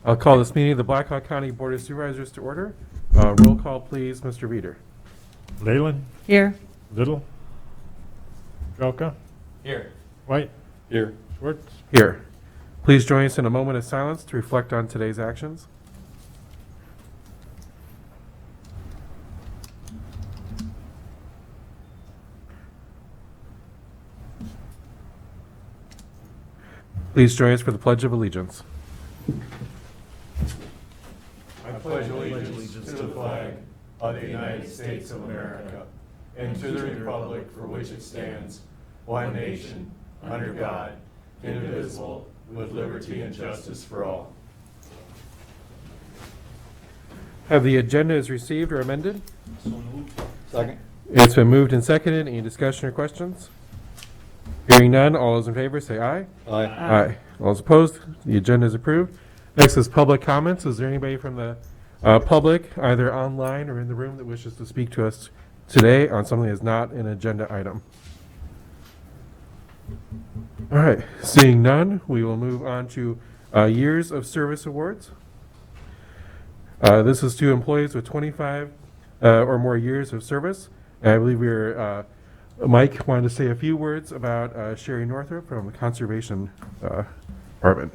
I'll call this meeting of the Blackhawk County Board of Supervisors to order. Roll call, please, Mr. Reeder. Leyland, Here. Little, Jelka, Here. White, Here. Schwartz. Here. Please join us in a moment of silence to reflect on today's actions. Please join us for the Pledge of Allegiance. I pledge allegiance to the flag of the United States of America and to the republic for which it stands, one nation, under God, indivisible, with liberty and justice for all. Have the agenda is received or amended? Second. It's been moved and seconded. Any discussion or questions? Hearing none, all those in favor say aye. Aye. Aye. All those opposed? The agenda is approved. Next is public comments. Is there anybody from the public, either online or in the room, that wishes to speak to us today on something that is not an agenda item? All right. Seeing none, we will move on to Years of Service Awards. This is to employees with 25 or more years of service. And I believe Mike wanted to say a few words about Sherry Northrop from the Conservation Department.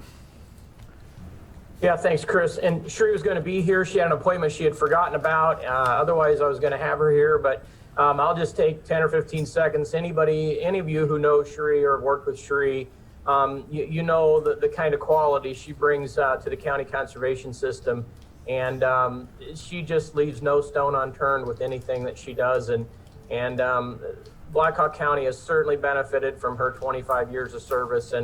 Yeah, thanks, Chris. And Sherry was going to be here. She had an appointment she had forgotten about. Otherwise, I was going to have her here, but I'll just take 10 or 15 seconds. Any of you who know Sherry or worked with Sherry, you know the kind of quality she brings to the county conservation system. And she just leaves no stone unturned with anything that she does. And Blackhawk County has certainly benefited from her 25 years of service.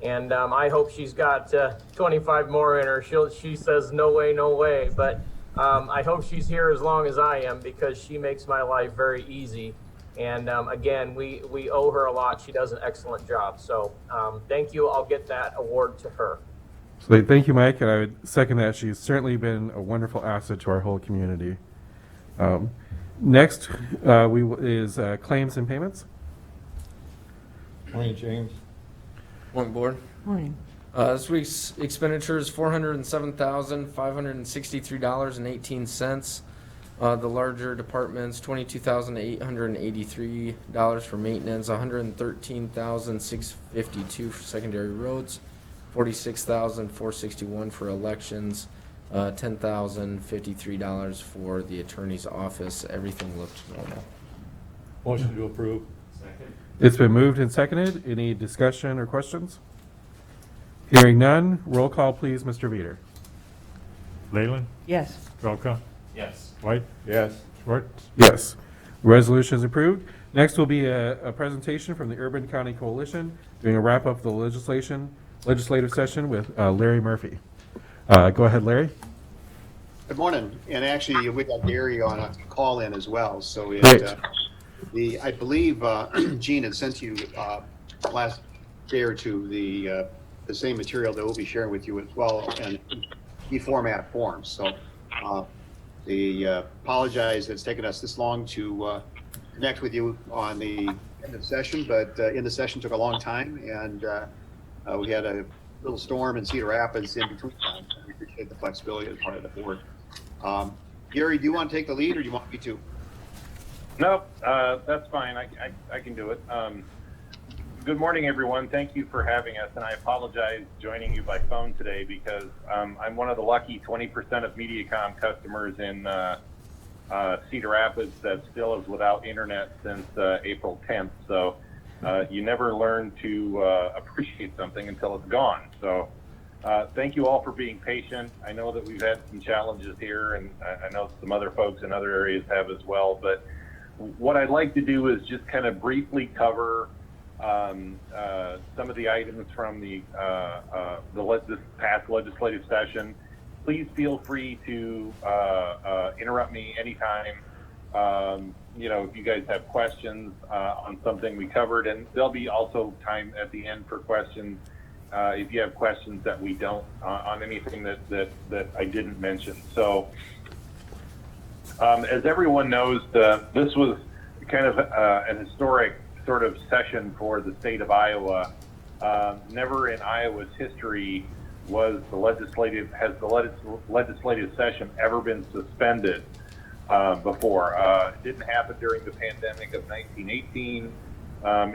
And I hope she's got 25 more in her. She says, no way, no way. But I hope she's here as long as I am, because she makes my life very easy. And again, we owe her a lot. She does an excellent job. So thank you. I'll get that award to her. So thank you, Mike, and I would second that. She's certainly been a wonderful asset to our whole community. Next is claims and payments. Morning, James. Morning, Board. Morning. This week's expenditure is $407,563.18. The larger departments, $22,883 for maintenance, $113,652 for secondary roads, $46,461 for elections, $10,053 for the attorney's office. Everything looked normal. Motion to approve. Second. It's been moved and seconded. Any discussion or questions? Hearing none, roll call, please, Mr. Veeder. Leyland, Yes. Jelka, Yes. White, Yes. Schwartz. Yes. Resolution is approved. Next will be a presentation from the Urban County Coalition, doing a wrap-up of the legislative session with Larry Murphy. Go ahead, Larry. Good morning, and actually we got Gary on a call in as well. So Great. I believe Gene had sent you last day or two the same material that we'll be sharing with you as well, and e-format forms. So apologize it's taken us this long to connect with you on the end of session, but in the session took a long time, and we had a little storm in Cedar Rapids in between times. We appreciate the flexibility as part of the board. Gary, do you want to take the lead, or do you want me to? No, that's fine. I can do it. Good morning, everyone. Thank you for having us, and I apologize joining you by phone today because I'm one of the lucky 20% of MediaCom customers in Cedar Rapids that still is without internet since April 10th. So you never learn to appreciate something until it's gone. So thank you all for being patient. I know that we've had some challenges here, and I know some other folks in other areas have as well. But what I'd like to do is just kind of briefly cover some of the items from this past legislative session. Please feel free to interrupt me anytime. If you guys have questions on something we covered, and there'll be also time at the end for questions if you have questions that we don't on anything that I didn't mention. So, as everyone knows, this was kind of an historic sort of session for the state of Iowa. Never in Iowa's history was has the legislative session ever been suspended before? It didn't happen during the pandemic of 1918.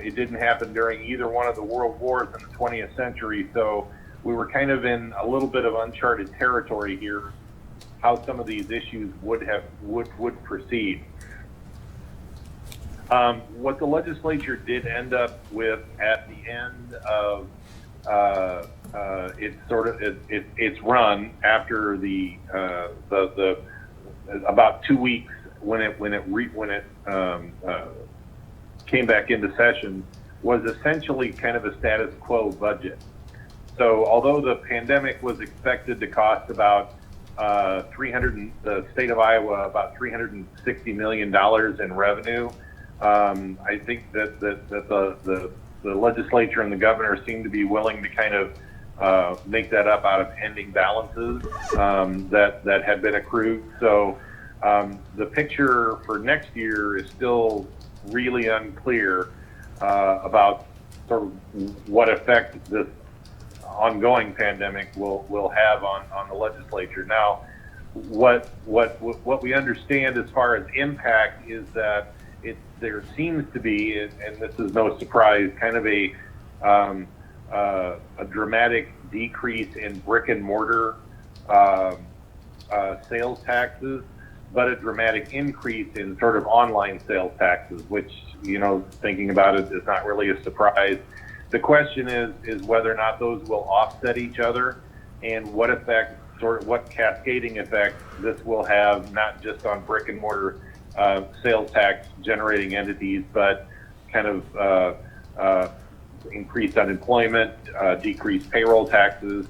It didn't happen during either one of the world wars in the 20th century. So we were kind of in a little bit of uncharted territory here, how some of these issues would proceed. What the legislature did end up with at the end of its run after the about 2 weeks when it came back into session was essentially kind of a status quo budget. So although the pandemic was expected to cost about the state of Iowa about $360 million in revenue, I think that the legislature and the governor seem to be willing to kind of make that up out of ending balances that had been accrued. So the picture for next year is still really unclear about sort of what effect this ongoing pandemic will have on the legislature. Now, what we understand as far as impact is that there seems to be, and this is no surprise, kind of a dramatic decrease in brick and mortar sales taxes, but a dramatic increase in sort of online sales taxes, which, thinking about it, is not really a surprise. The question is whether or not those will offset each other, and what effect, what cascading effect this will have, not just on brick and mortar sales tax generating entities, but kind of increased unemployment, decreased payroll taxes,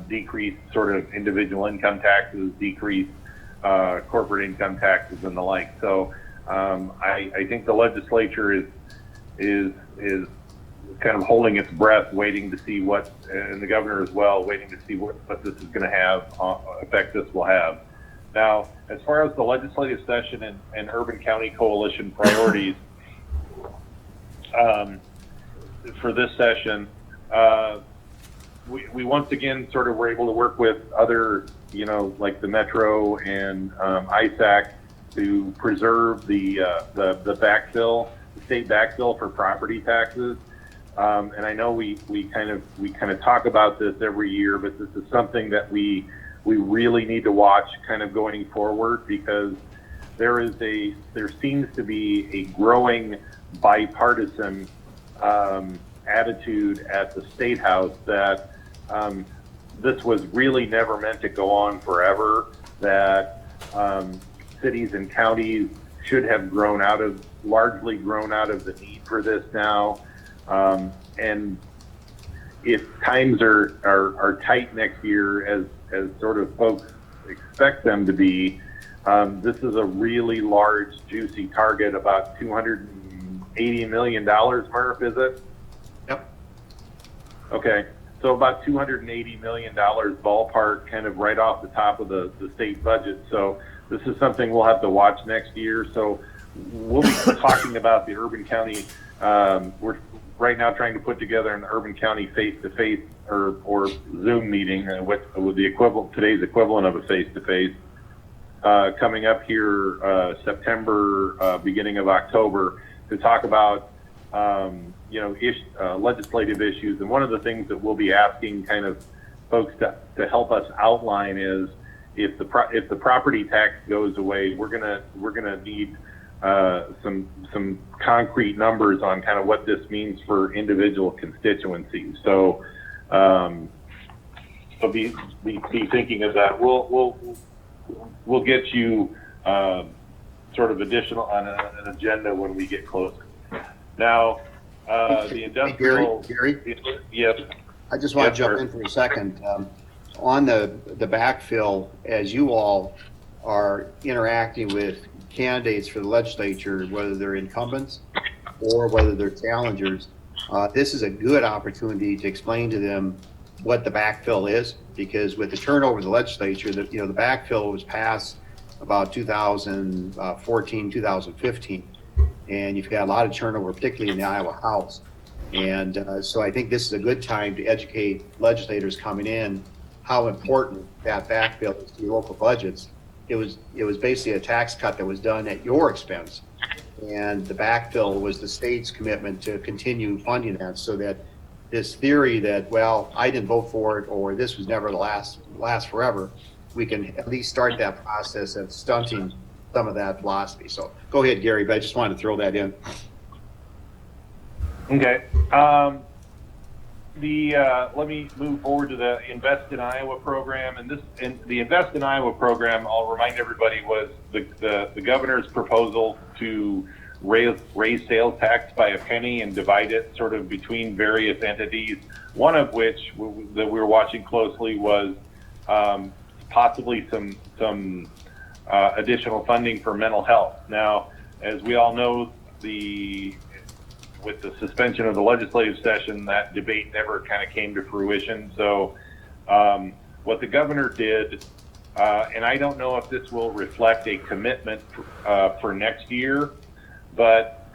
decreased sort of individual income taxes, decreased corporate income taxes, and the like. So I think the legislature is kind of holding its breath, waiting to see what, and the governor as well, waiting to see what this is going to have effect this will have. Now, as far as the legislative session and Urban County Coalition priorities for this session, we once again sort of were able to work with other, like the Metro and ISAC to preserve the backfill, the state backfill for property taxes. And I know we kind of talk about this every year, but this is something that we really need to watch kind of going forward, because there seems to be a growing bipartisan attitude at the State House that this was really never meant to go on forever, that cities and counties should have largely grown out of the need for this now. And if times are tight next year, as sort of folks expect them to be, this is a really large, juicy target, about $280 million, Murph, is it? Yep. Okay, so about $280 million ballpark, kind of right off the top of the state budget. So this is something we'll have to watch next year. So we'll be talking about the Urban County. We're right now trying to put together an Urban County face-to-face or Zoom meeting with the today's equivalent of a face-to-face coming up here September, beginning of October, to talk about legislative issues. And one of the things that we'll be asking kind of folks to help us outline is, if the property tax goes away, we're gonna need some concrete numbers on kind of what this means for individual constituencies. So be thinking of that. We'll get you sort of additional on an agenda when we get closer. Now, the industrial. Hey, Gary? Yes. I just want to jump sir. in for a second. On the backfill, as you all are interacting with candidates for the legislature, whether they're incumbents or whether they're challengers, this is a good opportunity to explain to them what the backfill is, because with the turnover of the legislature, the backfill was passed about 2014, 2015, and you've got a lot of turnover, particularly in the Iowa House. And so I think this is a good time to educate legislators coming in how important that back bill is to your local budgets. It was basically a tax cut that was done at your expense. And the backfill was the state's commitment to continue funding that, so that this theory that, well, I didn't vote for it, or this was never the last forever, we can at least start that process of stunting some of that philosophy. So go ahead, Gary, but I just wanted to throw that in. Okay. Let me move forward to the Invest in Iowa program, and the Invest in Iowa program, I'll remind everybody, was the governor's proposal to raise sales tax by a penny and divide it sort of between various entities. One of which that we were watching closely was possibly some additional funding for mental health. Now, as we all know, with the suspension of the legislative session, that debate never kind of came to fruition. So what the governor did, and I don't know if this will reflect a commitment for next year, but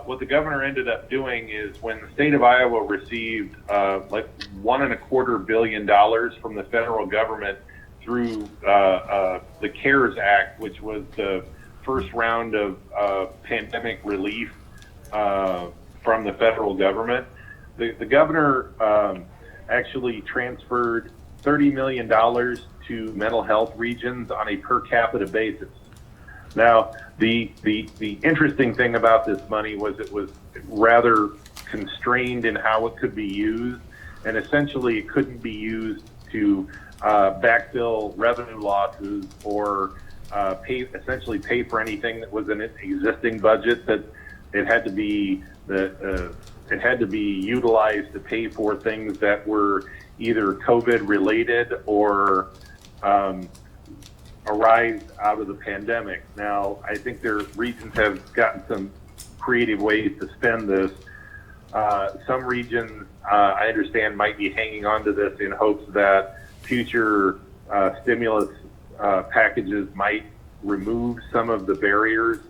what the governor ended up doing is, when the state of Iowa received like $1.25 billion from the federal government through the CARES Act, which was the first round of pandemic relief from the federal government, the governor actually transferred $30 million to mental health regions on a per capita basis. Now, the interesting thing about this money was it was rather constrained in how it could be used, and essentially it couldn't be used to backfill revenue losses or essentially pay for anything that was in an existing budget. That it had to be utilized to pay for things that were either COVID related or arise out of the pandemic. Now, I think their regions have gotten some creative ways to spend this. Some regions, I understand, might be hanging on to this in hopes that future stimulus packages might remove some of the barriers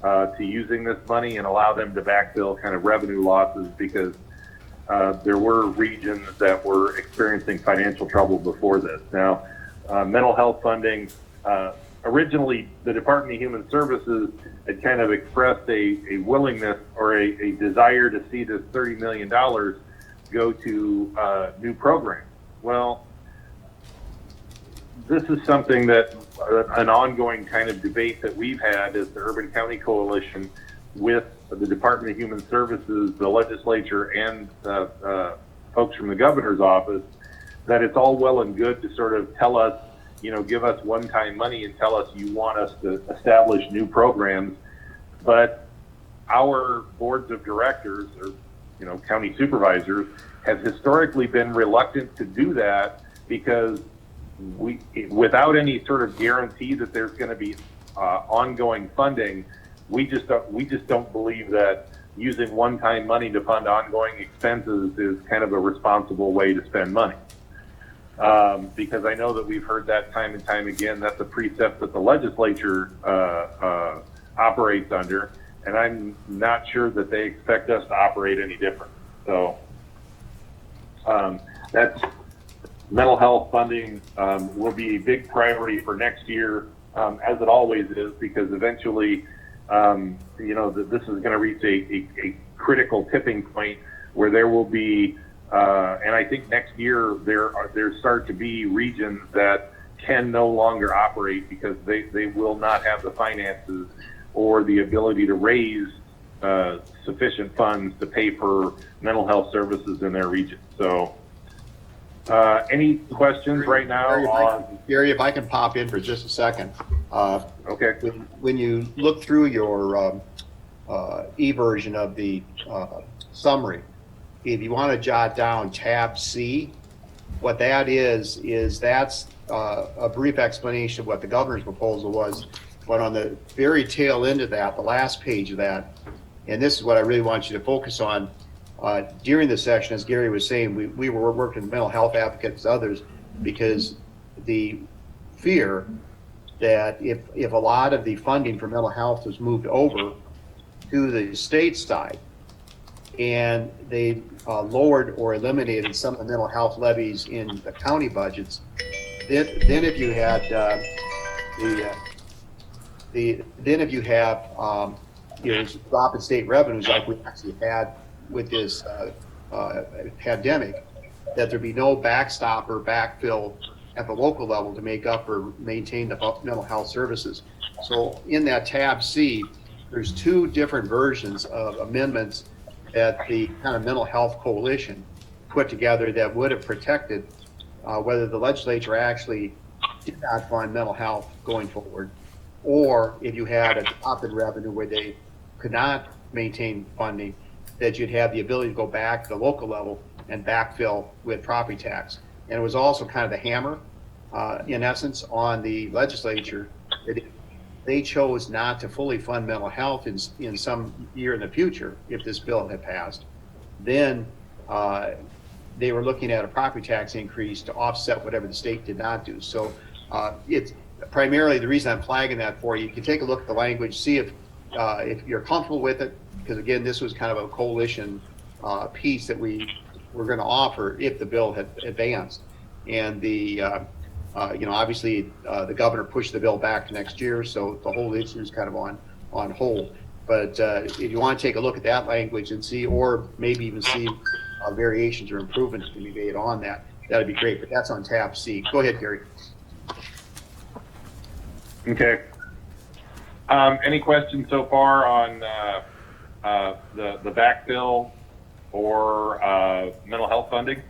to using this money and allow them to backfill kind of revenue losses, because there were regions that were experiencing financial trouble before this. Now, mental health funding, originally the Department of Human Services had kind of expressed a willingness or a desire to see this $30 million go to new programs. Well, this is something that an ongoing kind of debate that we've had as the Urban County Coalition with the Department of Human Services, the legislature, and folks from the governor's office, that it's all well and good to sort of tell us, give us one-time money and tell us you want us to establish new programs. But our boards of directors, or county supervisors, have historically been reluctant to do that, because without any sort of guarantee that there's going to be ongoing funding, we just don't believe that using one-time money to fund ongoing expenses is kind of a responsible way to spend money. Because I know that we've heard that time and time again. That's a precept that the legislature operates under, and I'm not sure that they expect us to operate any different. So that's mental health funding will be a big priority for next year, as it always is, because eventually, this is going to reach a critical tipping point where there will be, and I think next year there start to be regions that can no longer operate because they will not have the finances or the ability to raise sufficient funds to pay for mental health services in their region. So, any questions right now? Gary, if I can pop in for just a second. Okay. When you look through your e-version of the summary, if you want to jot down tab C, what that is that's a brief explanation of what the governor's proposal was. But on the very tail end of that, the last page of that, and this is what I really want you to focus on, during the session, as Gary was saying, we were working with mental health advocates and others, because the fear that if a lot of the funding for mental health was moved over to the state side, and they lowered or eliminated some of the mental health levies in the county budgets. Then if you had then if you have drop in state revenues like we actually had with this pandemic, that there'd be no backstop or backfill at the local level to make up or maintain the mental health services. So in that tab C, there's two different versions of amendments that the kind of mental health coalition put together that would have protected whether the legislature actually did not fund mental health going forward, or if you had a drop in revenue where they could not maintain funding, that you'd have the ability to go back to the local level and backfill with property tax. And it was also kind of the hammer, in essence, on the legislature that if they chose not to fully fund mental health in some year in the future, if this bill had passed, then they were looking at a property tax increase to offset whatever the state did not do. So it's primarily the reason I'm flagging that for you. You can take a look at the language, see if you're comfortable with it, because again, this was kind of a coalition piece that we were going to offer if the bill had advanced. And the obviously the governor pushed the bill back to next year, so the whole issue is kind of on hold. But if you want to take a look at that language and see, or maybe even see variations or improvements can be made on that, that'd be great. But that's on tab C. Go ahead, Gary. Okay. Any questions so far on the backfill or mental health funding?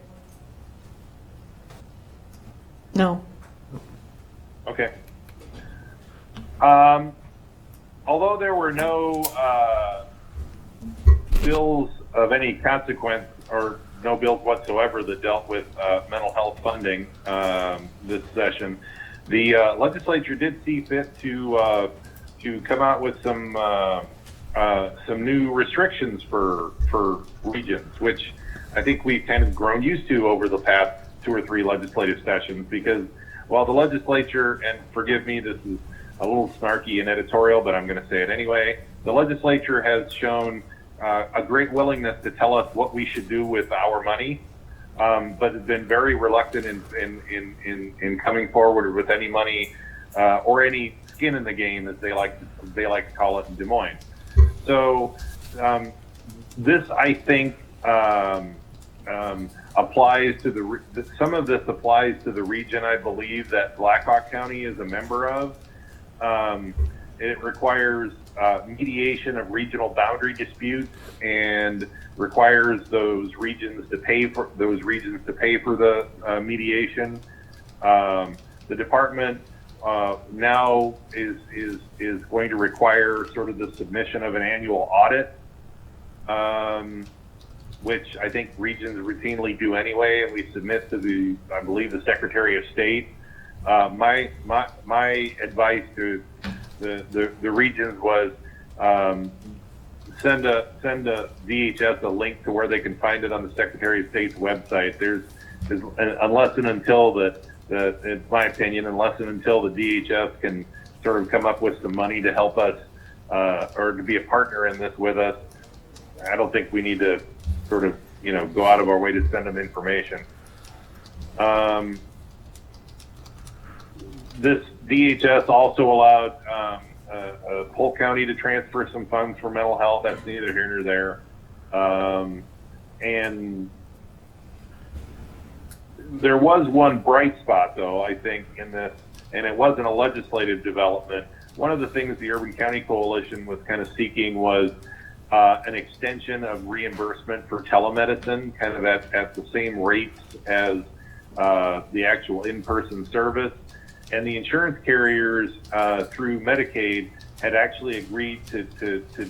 No. Okay. Although there were no bills of any consequence or no bills whatsoever that dealt with mental health funding this session, the legislature did see fit to come out with some new restrictions for regions, which I think we've kind of grown used to over the past 2 or 3 legislative sessions, because while the legislature, and forgive me, this is a little snarky and editorial, but I'm going to say it anyway, the legislature has shown a great willingness to tell us what we should do with our money, but has been very reluctant in coming forward with any money or any skin in the game, as they like to call it in Des Moines. So this, I think, applies to some of this applies to the region, I believe, that Blackhawk County is a member of. It requires mediation of regional boundary disputes and requires those regions to pay for the mediation. The department now is going to require sort of the submission of an annual audit, which I think regions routinely do anyway, and we submit to I believe the Secretary of State. My advice to the regions was send a DHS a link to where they can find it on the Secretary of State's website. Unless and until it's my opinion, unless and until the DHS can sort of come up with some money to help us or to be a partner in this with us, I don't think we need to sort of go out of our way to send them information. This DHS also allowed Polk County to transfer some funds for mental health. That's neither here nor there. And there was one bright spot, though, I think, in this, and it wasn't a legislative development. One of the things the Urban County Coalition was kind of seeking was an extension of reimbursement for telemedicine, kind of at the same rates as the actual in-person service. And the insurance carriers through Medicaid had actually agreed to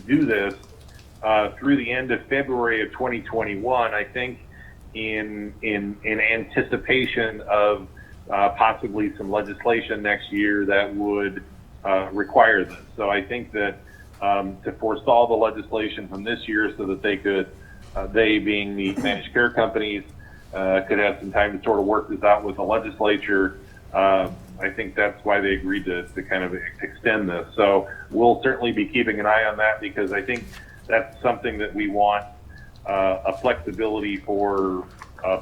do this through the end of February of 2021, I think, in anticipation of possibly some legislation next year that would require this. So I think that to forestall the legislation from this year so that they could, they being the managed care companies, could have some time to sort of work this out with the legislature. I think that's why they agreed to kind of extend this. So we'll certainly be keeping an eye on that, because I think that's something that we want a flexibility for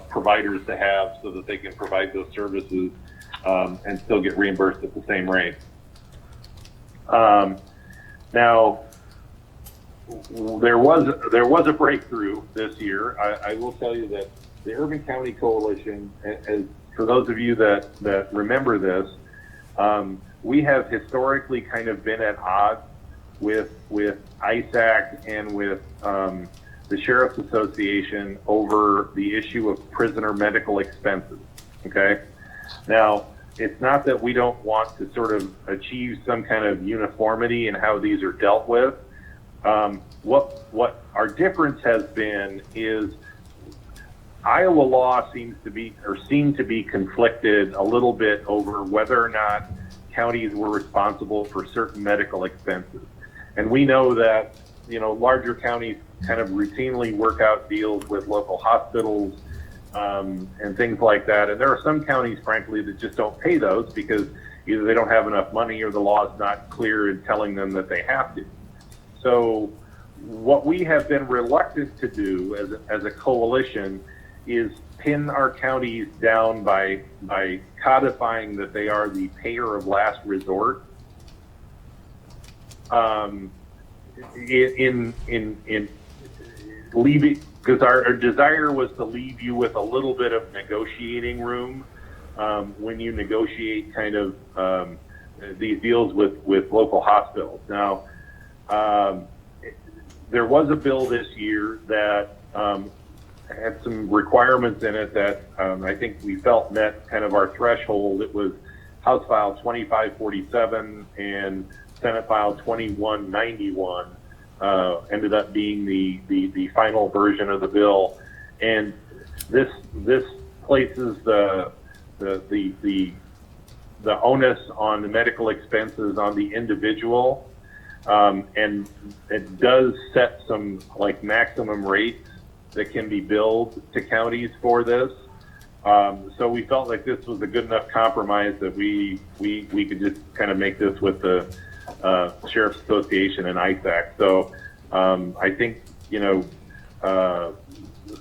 providers to have so that they can provide those services and still get reimbursed at the same rate. Now, there was a breakthrough this year. I will tell you that the Urban County Coalition, as for those of you that remember this, we have historically kind of been at odds with ISAC and with the Sheriff's Association over the issue of prisoner medical expenses. Okay, now it's not that we don't want to sort of achieve some kind of uniformity in how these are dealt with. What our difference has been is Iowa law seemed to be conflicted a little bit over whether or not counties were responsible for certain medical expenses. And we know that, larger counties kind of routinely work out deals with local hospitals and things like that. And there are some counties, frankly, that just don't pay those because either they don't have enough money or the law is not clear in telling them that they have to. So what we have been reluctant to do as a coalition is pin our counties down by codifying that they are the payer of last resort. In leaving, because our desire was to leave you with a little bit of negotiating room when you negotiate kind of these deals with local hospitals. Now, there was a bill this year that had some requirements in it that I think we felt met kind of our threshold. It was House File 2547 and Senate File 2191 ended up being the final version of the bill, and this places the onus on the medical expenses on the individual, and it does set some like maximum rates that can be billed to counties for this. So we felt like this was a good enough compromise that we could just kind of make this with the Sheriff's Association and ISAC. So I think,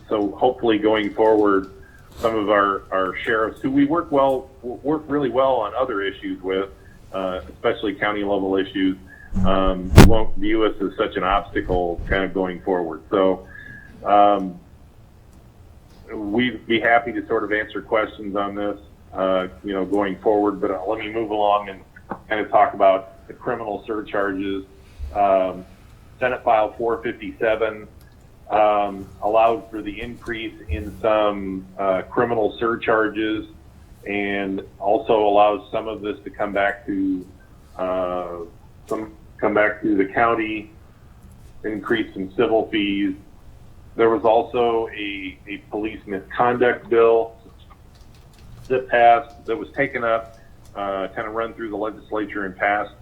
so hopefully going forward, some of our sheriffs who we work really well on other issues with, especially county level issues, won't view us as such an obstacle kind of going forward. So we'd be happy to sort of answer questions on this, going forward, but let me move along and kind of talk about the criminal surcharges. Senate File 457 allowed for the increase in some criminal surcharges and also allows some of this to come back to the county, increase some civil fees. There was also a police misconduct bill that passed, that was taken up, kind of run through the legislature and passed,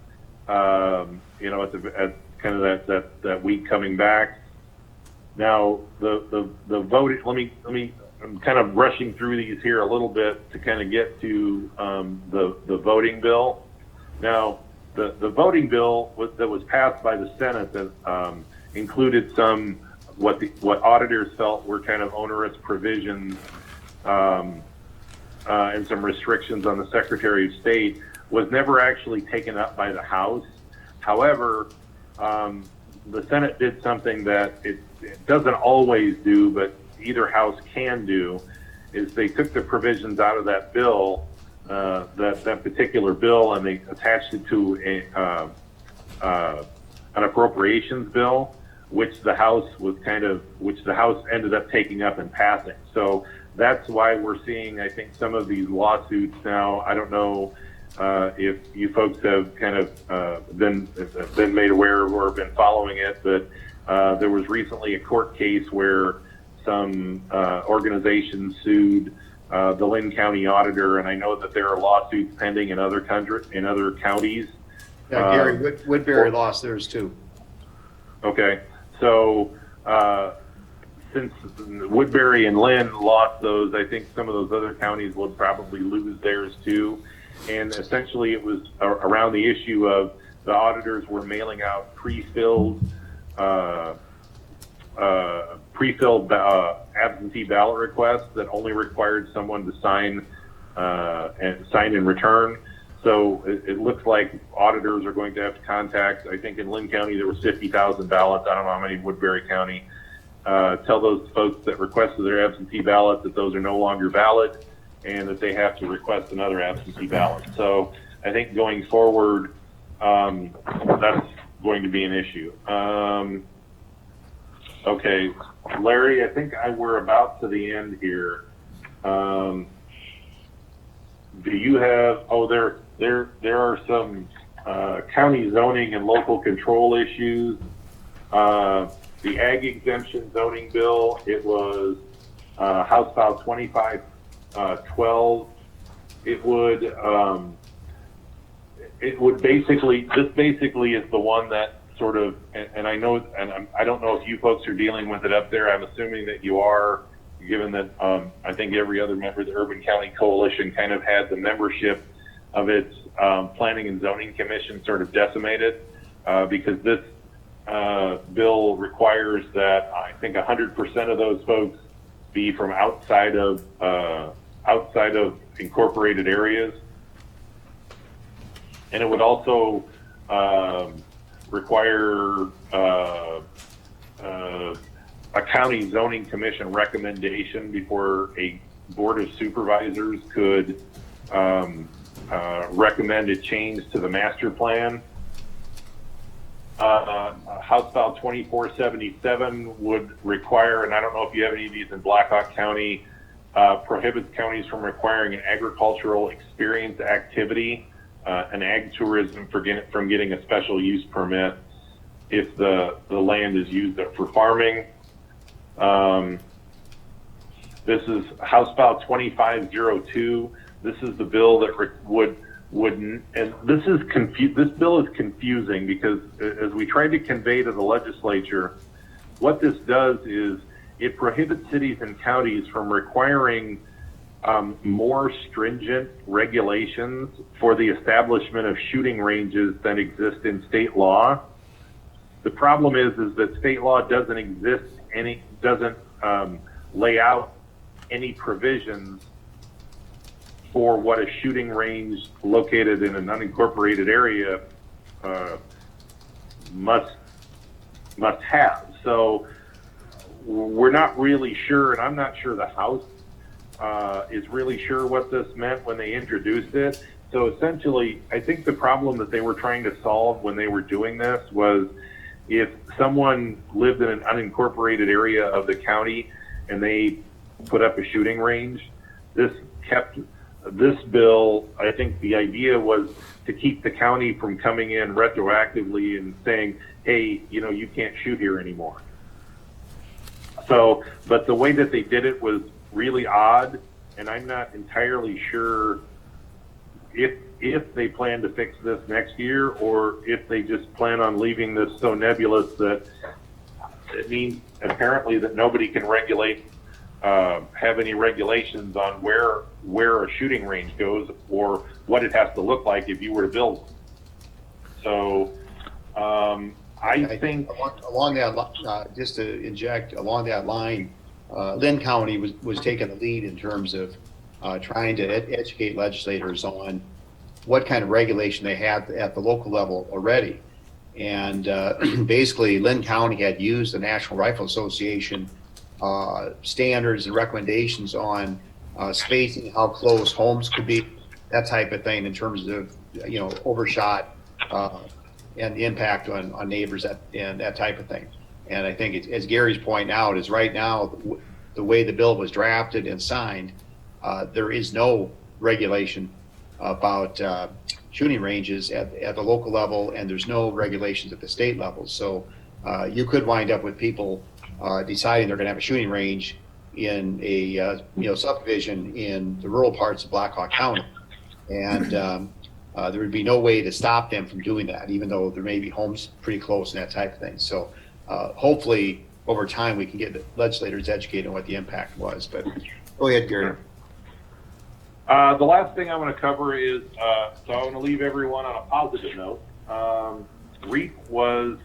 at kind of that week coming back. Now the vote. Let me. I'm kind of rushing through these here a little bit to kind of get to the voting bill. Now the voting bill that was passed by the Senate that included some what auditors felt were kind of onerous provisions and some restrictions on the Secretary of State was never actually taken up by the House. However, the Senate did something that it doesn't always do, but either house can do, is they took the provisions out of that bill, that particular bill, and they attached it to an appropriations bill, which the House ended up taking up and passing. So that's why we're seeing, I think, some of these lawsuits now. I don't know if you folks have kind of been made aware or been following it, but there was recently a court case where some organizations sued the Lynn County auditor, and I know that there are lawsuits pending in other counties. Yeah, Gary Woodbury lost theirs too. Okay, so since Woodbury and Lynn lost those, I think some of those other counties will probably lose theirs too. And essentially it was around the issue of the auditors were mailing out pre-filled pre-filled absentee ballot requests that only required someone to sign and return. So it looks like auditors are going to have to contact, I think in Lynn County there was 50,000 ballots. I don't know how many in Woodbury County. Tell those folks that requested their absentee ballot that those are no longer valid and that they have to request another absentee ballot. So I think going forward, that's going to be an issue. Okay, Larry, I think we're about to the end here. Do you have, there are some county zoning and local control issues. The ag exemption zoning bill, it was House File 2512. It would basically, this basically is the one that sort of, and I know, and I don't know if you folks are dealing with it up there. I'm assuming that you are, given that I think every other member of the Urban County Coalition kind of had the membership of its Planning and Zoning Commission sort of decimated because this bill requires that I think 100% of those folks be from outside of incorporated areas, and it would also require a county zoning commission recommendation before a board of supervisors could recommend a change to the master plan. House File 2477 would require, and I don't know if you have any of these in Blackhawk County, prohibits counties from requiring an agricultural experience activity, an ag tourism from getting a special use permit if the land is used for farming. This is House File 2502. This is the bill that and this bill is confusing because as we tried to convey to the legislature, what this does is it prohibits cities and counties from requiring more stringent regulations for the establishment of shooting ranges than exist in state law. The problem is that state law doesn't lay out any provisions for what a shooting range located in an unincorporated area must have. So we're not really sure, and I'm not sure the House is really sure what this meant when they introduced it. So essentially, I think the problem that they were trying to solve when they were doing this was if someone lived in an unincorporated area of the county and they put up a shooting range, this bill, I think the idea was to keep the county from coming in retroactively and saying, hey, you can't shoot here anymore. So, but the way that they did it was really odd, and I'm not entirely sure if they plan to fix this next year or if they just plan on leaving this so nebulous that it means apparently that nobody can have any regulations on where a shooting range goes or what it has to look like if you were to build one. So I think along that, just to inject along that line, Lynn County was taking the lead in terms of trying to educate legislators on what kind of regulation they had at the local level already. And basically, Lynn County had used the National Rifle Association standards and recommendations on spacing, how close homes could be, that type of thing in terms of, overshot and the impact on neighbors and that type of thing. And I think as Gary's pointing out is right now, the way the bill was drafted and signed, there is no regulation about shooting ranges at the local level, and there's no regulations at the state level. So you could wind up with people deciding they're going to have a shooting range in a subdivision in the rural parts of Blackhawk County, and there would be no way to stop them from doing that, even though there may be homes pretty close and that type of thing. So hopefully over time we can get the legislators educated on what the impact was. But go ahead, Gary. The last thing I want to cover is, so I want to leave everyone on a positive note. REAP was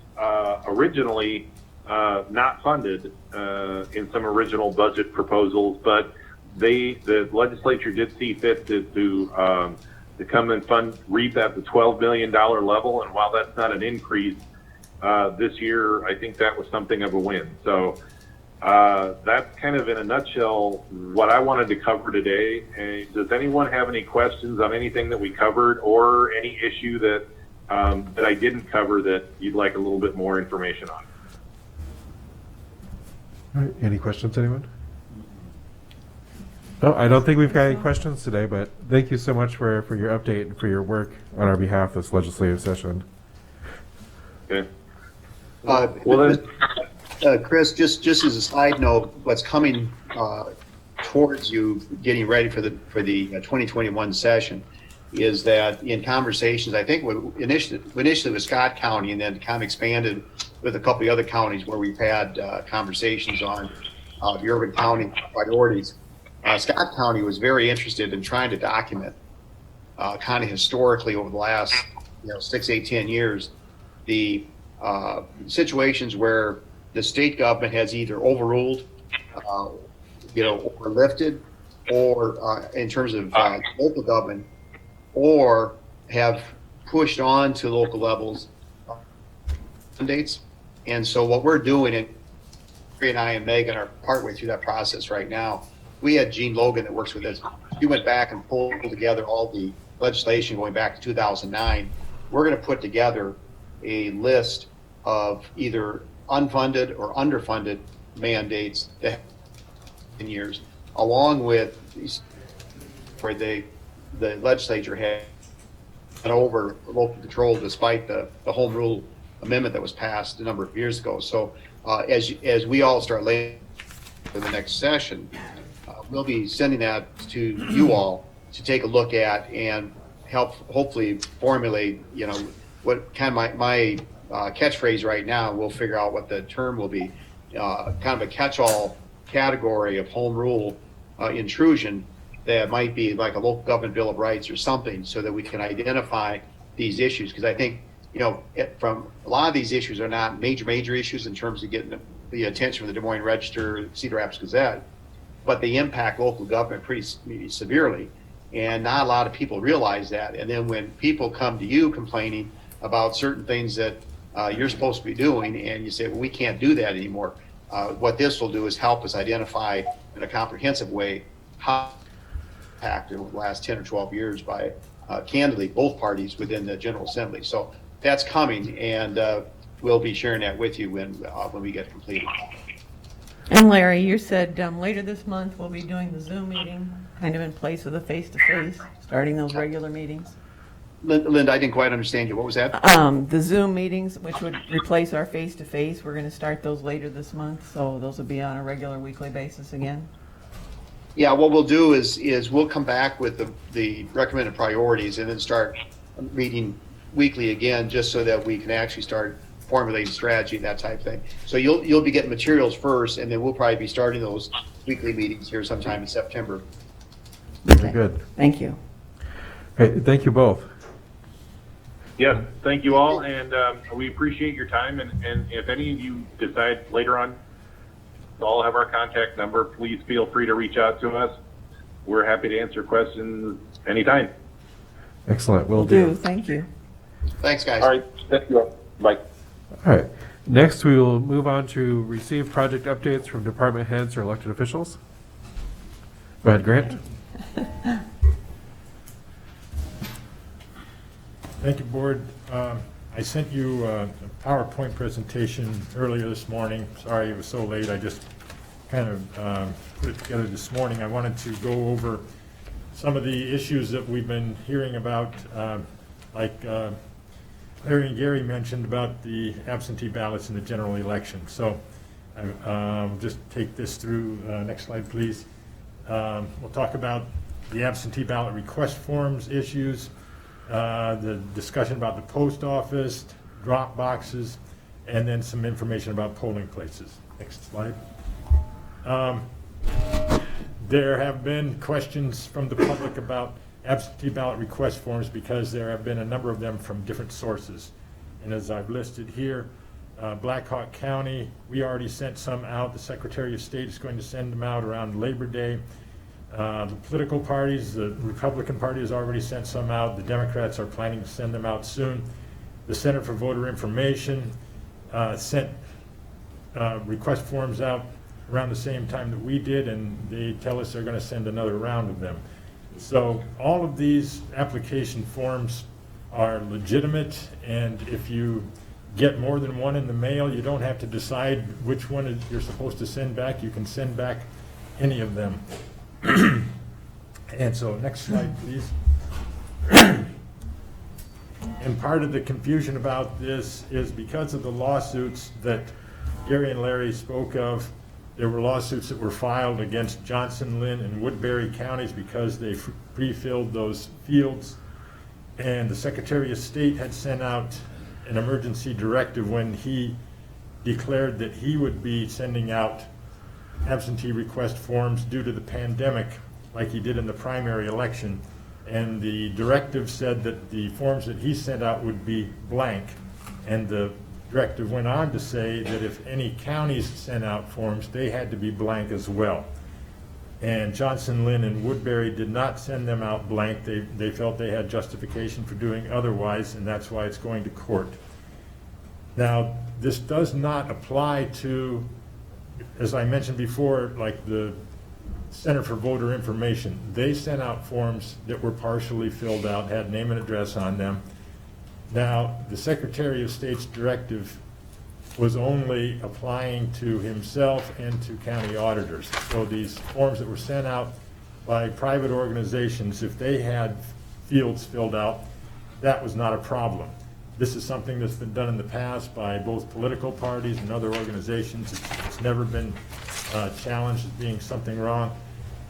originally not funded in some original budget proposals, but the legislature did see fit to come and fund REAP at the $12 million level. And while that's not an increase this year, I think that was something of a win. So that's kind of in a nutshell what I wanted to cover today. And does anyone have any questions on anything that we covered, or any issue that that I didn't cover that you'd like a little bit more information on? All right, any questions, anyone? No, I don't think we've got any questions today, but thank you so much for your update and for your work on our behalf this legislative session. Okay. Well, Chris, just as a side note, what's coming towards you, getting ready for the 2021 session, is that in conversations, I think initially with Scott County, and then kind of expanded with a couple of other counties where we've had conversations on the urban county priorities. Scott County was very interested in trying to document kind of historically over the last 6, 8, 10 years the situations where the state government has either overruled, or lifted, or in terms of local government, or have pushed on to local levels mandates. And so what we're doing, and Barry and I and Megan are partway through that process right now. We had Gene Logan that works with us. He went back and pulled together all the legislation going back to 2009. We're going to put together a list of either unfunded or underfunded mandates that in years, along with these, where the legislature had over local control despite the home rule amendment that was passed a number of years ago. So as we all start laying for the next session, we'll be sending that to you all to take a look at and help hopefully formulate, what kind of my catchphrase right now. We'll figure out what the term will be, kind of a catch-all category of home rule intrusion that might be like a local government bill of rights or something, so that we can identify these issues. Because I think, from a lot of these issues are not major issues in terms of getting the attention from the Des Moines Register, Cedar Rapids Gazette, but they impact local government pretty severely. And not a lot of people realize that. And then when people come to you complaining about certain things that you're supposed to be doing, and you say, well, we can't do that anymore, what this will do is help us identify in a comprehensive way how impacted over the last 10 or 12 years by, candidly, both parties within the General Assembly. So that's coming, and we'll be sharing that with you when we get completed. And Larry, you said later this month we'll be doing the Zoom meeting, kind of in place of the face-to-face, starting those regular meetings. Linda, I didn't quite understand you. What was that? The Zoom meetings, which would replace our face-to-face, we're going to start those later this month, so those will be on a regular weekly basis again. Yeah, what we'll do is we'll come back with the recommended priorities and then start meeting weekly again, just so that we can actually start formulating strategy and that type of thing. So you'll be getting materials first, and then we'll probably be starting those weekly meetings here sometime in September. Very good. Thank you. Great, thank you both. Yes, thank you all, and we appreciate your time. And if any of you decide later on, all have our contact number. Please feel free to reach out to us. We're happy to answer questions anytime. Excellent, will do. Thank you. Thanks, guys. All right, thank you all. Bye. All right, next we will move on to receive project updates from department heads or elected officials. Go ahead, Grant. Thank you, Board. I sent you a PowerPoint presentation earlier this morning. Sorry it was so late. I just kind of put it together this morning. I wanted to go over some of the issues that we've been hearing about, like Larry and Gary mentioned about the absentee ballots in the general election. So just take this through. Next slide, please. We'll talk about the absentee ballot request forms issues, the discussion about the post office, drop boxes, and then some information about polling places. Next slide. There have been questions from the public about absentee ballot request forms because there have been a number of them from different sources. And as I've listed here, Black Hawk County, we already sent some out. The Secretary of State is going to send them out around Labor Day. The political parties, the Republican Party has already sent some out. The Democrats are planning to send them out soon. The Center for Voter Information sent request forms out around the same time that we did, and they tell us they're going to send another round of them. So all of these application forms are legitimate, and if you get more than one in the mail, you don't have to decide which one you're supposed to send back. You can send back any of them. And so, next slide, please. And part of the confusion about this is because of the lawsuits that Gary and Larry spoke of. There were lawsuits that were filed against Johnson, Lynn, and Woodbury counties because they pre-filled those fields. And the Secretary of State had sent out an emergency directive when he declared that he would be sending out absentee request forms due to the pandemic, like he did in the primary election. And the directive said that the forms that he sent out would be blank. And the directive went on to say that if any counties sent out forms, they had to be blank as well. And Johnson, Lynn, and Woodbury did not send them out blank. They felt they had justification for doing otherwise, and that's why it's going to court. Now, this does not apply to, as I mentioned before, like the Center for Voter Information. They sent out forms that were partially filled out, had name and address on them. Now, the Secretary of State's directive was only applying to himself and to county auditors. So these forms that were sent out by private organizations, if they had fields filled out, that was not a problem. This is something that's been done in the past by both political parties and other organizations. It's never been challenged as being something wrong.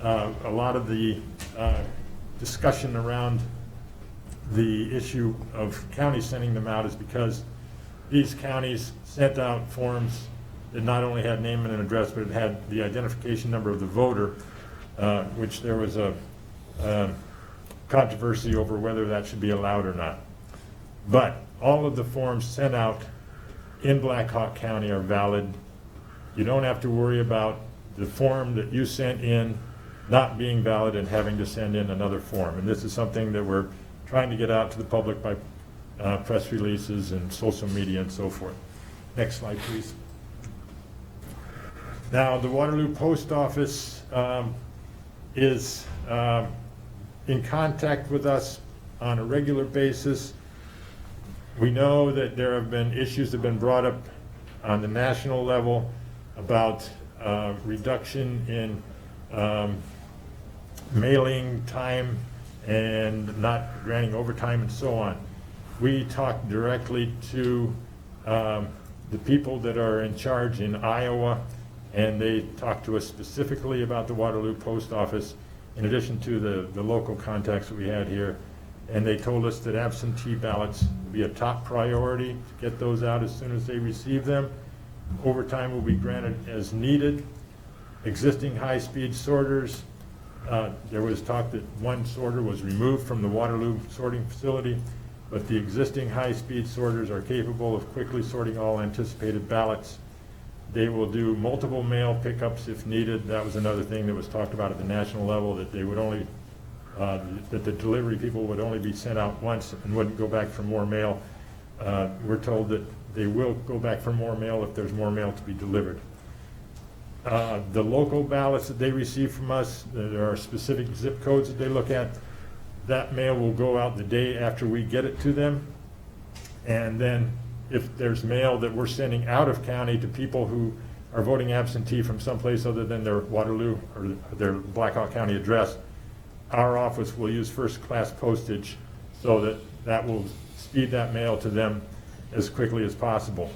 A lot of the discussion around the issue of counties sending them out is because these counties sent out forms that not only had name and an address, but it had the identification number of the voter, which there was a controversy over whether that should be allowed or not. But all of the forms sent out in Black Hawk County are valid. You don't have to worry about the form that you sent in not being valid and having to send in another form. And this is something that we're trying to get out to the public by press releases and social media and so forth. Next slide, please. Now, the Waterloo Post Office is in contact with us on a regular basis. We know that there have been issues that have been brought up on the national level about reduction in mailing time and not granting overtime and so on. We talked directly to the people that are in charge in Iowa, and they talked to us specifically about the Waterloo Post Office, in addition to the local contacts that we had here. And they told us that absentee ballots will be a top priority to get those out as soon as they receive them. Overtime will be granted as needed. Existing high-speed sorters, there was talk that one sorter was removed from the Waterloo sorting facility, but the existing high-speed sorters are capable of quickly sorting all anticipated ballots. They will do multiple mail pickups if needed. That was another thing that was talked about at the national level, that they would only that the delivery people would only be sent out once and wouldn't go back for more mail. We're told that they will go back for more mail if there's more mail to be delivered. The local ballots that they receive from us, there are specific zip codes that they look at. That mail will go out the day after we get it to them. And then if there's mail that we're sending out of county to people who are voting absentee from someplace other than their Waterloo or their Black Hawk County address, our office will use first-class postage so that that will speed that mail to them as quickly as possible.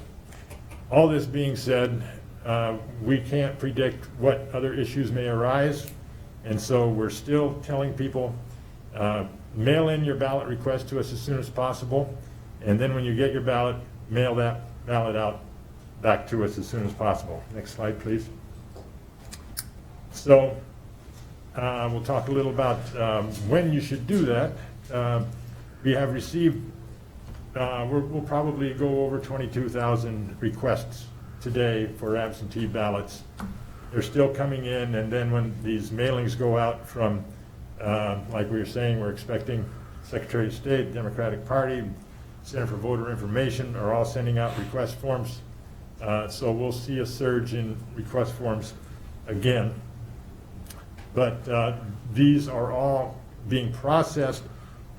All this being said, we can't predict what other issues may arise, and so we're still telling people, mail in your ballot request to us as soon as possible, and then when you get your ballot, mail that ballot out back to us as soon as possible. Next slide, please. So we'll talk a little about when you should do that. We have received we'll probably go over 22,000 requests today for absentee ballots. They're still coming in, and then when these mailings go out from, like we were saying, we're expecting Secretary of State, Democratic Party, Center for Voter Information are all sending out request forms. So we'll see a surge in request forms again. But these are all being processed.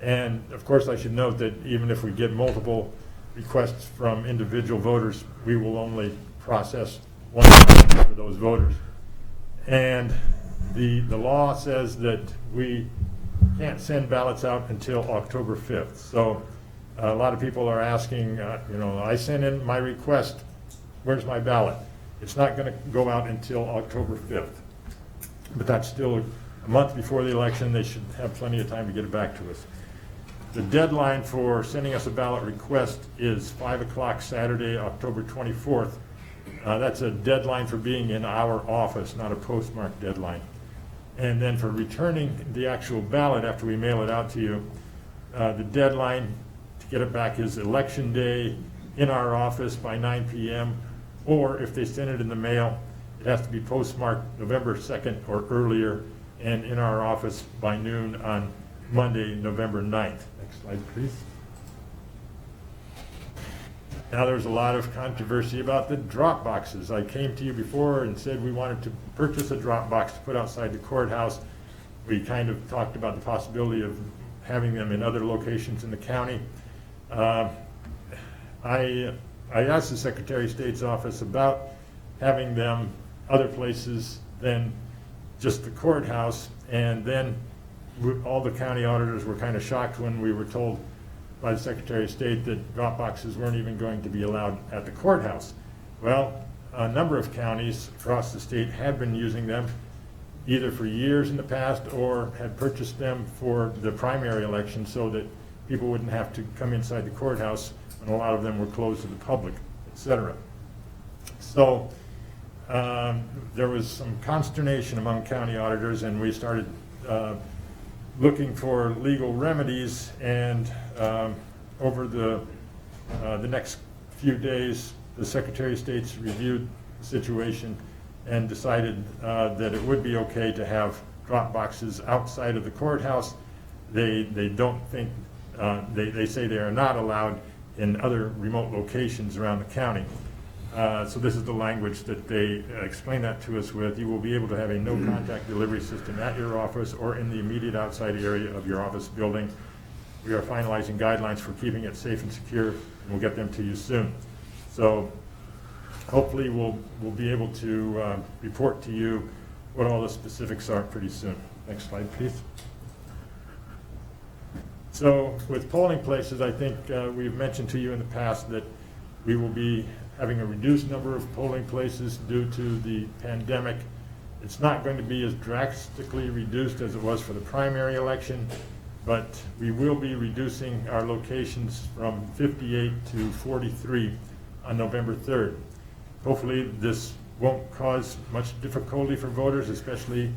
And of course, I should note that even if we get multiple requests from individual voters, we will only process one ballot for those voters. And the law says that we can't send ballots out until October 5th. So a lot of people are asking, I sent in my request, where's my ballot? It's not going to go out until October 5th. But that's still a month before the election. They should have plenty of time to get it back to us. The deadline for sending us a ballot request is 5 o'clock Saturday, October 24th. That's a deadline for being in our office, not a postmark deadline. And then for returning the actual ballot after we mail it out to you, the deadline to get it back is Election Day in our office by 9 p.m. Or if they send it in the mail, it has to be postmarked November 2nd or earlier and in our office by noon on Monday, November 9th. Next slide, please. Now, there's a lot of controversy about the drop boxes. I came to you before and said we wanted to purchase a drop box to put outside the courthouse. We kind of talked about the possibility of having them in other locations in the county. I asked the Secretary of State's office about having them other places than just the courthouse, and then all the county auditors were kind of shocked when we were told by the Secretary of State that drop boxes weren't even going to be allowed at the courthouse. Well, a number of counties across the state had been using them either for years in the past or had purchased them for the primary election so that people wouldn't have to come inside the courthouse when a lot of them were closed to the public, etc. So there was some consternation among county auditors, and we started looking for legal remedies, and over the next few days, the Secretary of State's reviewed the situation and decided that it would be okay to have drop boxes outside of the courthouse. They don't think, they say they are not allowed in other remote locations around the county. So this is the language that they explain that to us with. You will be able to have a no-contact delivery system at your office or in the immediate outside area of your office building. We are finalizing guidelines for keeping it safe and secure, and we'll get them to you soon. So hopefully we'll be able to report to you what all the specifics are pretty soon. Next slide, please. So with polling places, I think we've mentioned to you in the past that we will be having a reduced number of polling places due to the pandemic. It's not going to be as drastically reduced as it was for the primary election, but we will be reducing our locations from 58 to 43 on November 3rd. Hopefully this won't cause much difficulty for voters, especially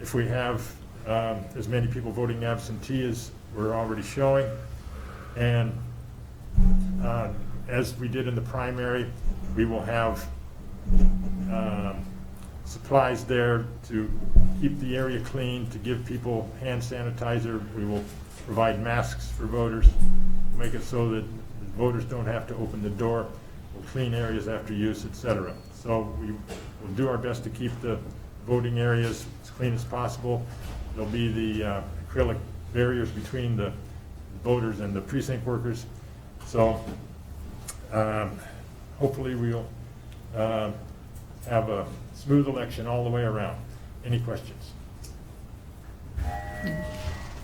if we have as many people voting absentee as we're already showing. And as we did in the primary, we will have supplies there to keep the area clean, to give people hand sanitizer. We will provide masks for voters, make it so that voters don't have to open the door. We'll clean areas after use, etc. So we will do our best to keep the voting areas as clean as possible. There'll be the acrylic barriers between the voters and the precinct workers. So hopefully we'll have a smooth election all the way around. Any questions? Good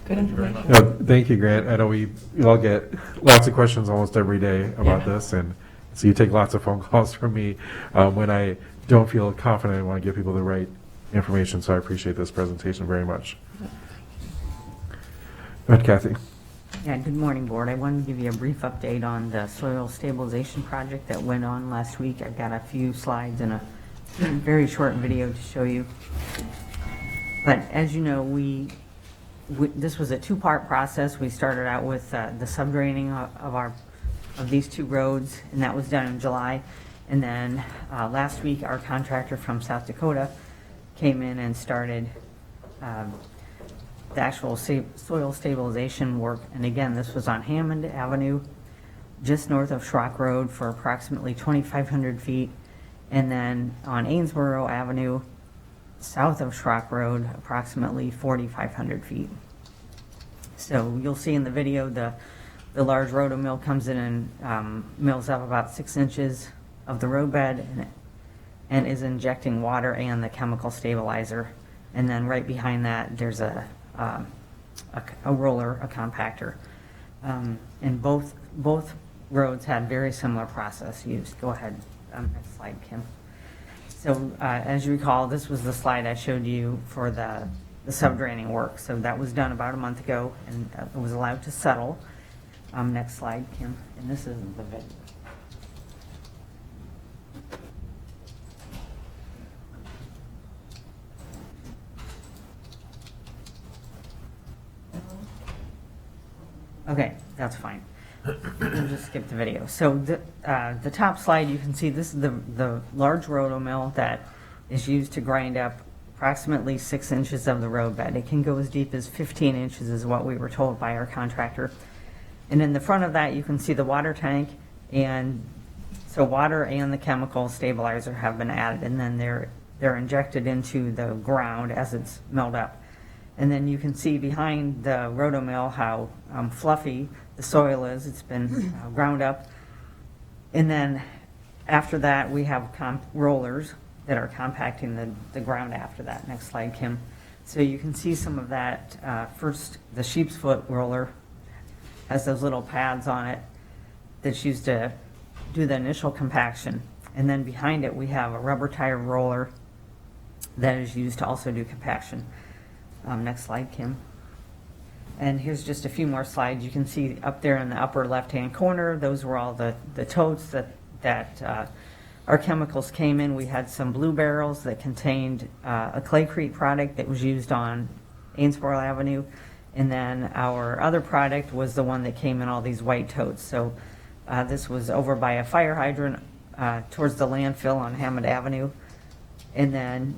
Thank you very information. much. Thank you, Grant. I know we all get lots of questions almost every day about Yeah. this, and so you take lots of phone calls from me when I don't feel confident. I want to give people the right information, so I appreciate this presentation very much. Go ahead, Kathy. Yeah, good morning, Board. I wanted to give you a brief update on the soil stabilization project that went on last week. I've got a few slides and a very short video to show you. But as you know, this was a two-part process. We started out with the subdraining of our of these two roads, and that was done in July. And then last week, our contractor from South Dakota came in and started the actual soil stabilization work. And again, this was on Hammond Avenue, just north of Schrock Road for approximately 2,500 feet. And then on Ainsboro Avenue, south of Schrock Road, approximately 4,500 feet. So you'll see in the video, the large rotomill comes in and mills up about 6 inches of the roadbed and is injecting water and the chemical stabilizer. And then right behind that, there's a roller, a compactor. And both roads had very similar process used. Go ahead, next slide, Kim. So as you recall, this was the slide I showed you for the subdraining work. So that was done about a month ago and it was allowed to settle. Next slide, Kim. And this is the video. Okay, that's fine. We'll just skip the video. So the top slide, you can see this is the large rotomill that is used to grind up approximately 6 inches of the roadbed. It can go as deep as 15 inches is what we were told by our contractor. And in the front of that, you can see the water tank, and so water and the chemical stabilizer have been added, and then they're injected into the ground as it's milled up. And then you can see behind the rotomill how fluffy the soil is. It's been ground up. And then after that, we have rollers that are compacting the ground after that. Next slide, Kim. So you can see some of that. First, the sheep's foot roller has those little pads on it that's used to do the initial compaction. And then behind it, we have a rubber tire roller that is used to also do compaction. Next slide, Kim. And here's just a few more slides. You can see up there in the upper left-hand corner, those were all the totes that our chemicals came in. We had some blue barrels that contained a Claycrete product that was used on Ainsboro Avenue. And then our other product was the one that came in all these white totes. So this was over by a fire hydrant towards the landfill on Hammond Avenue. And then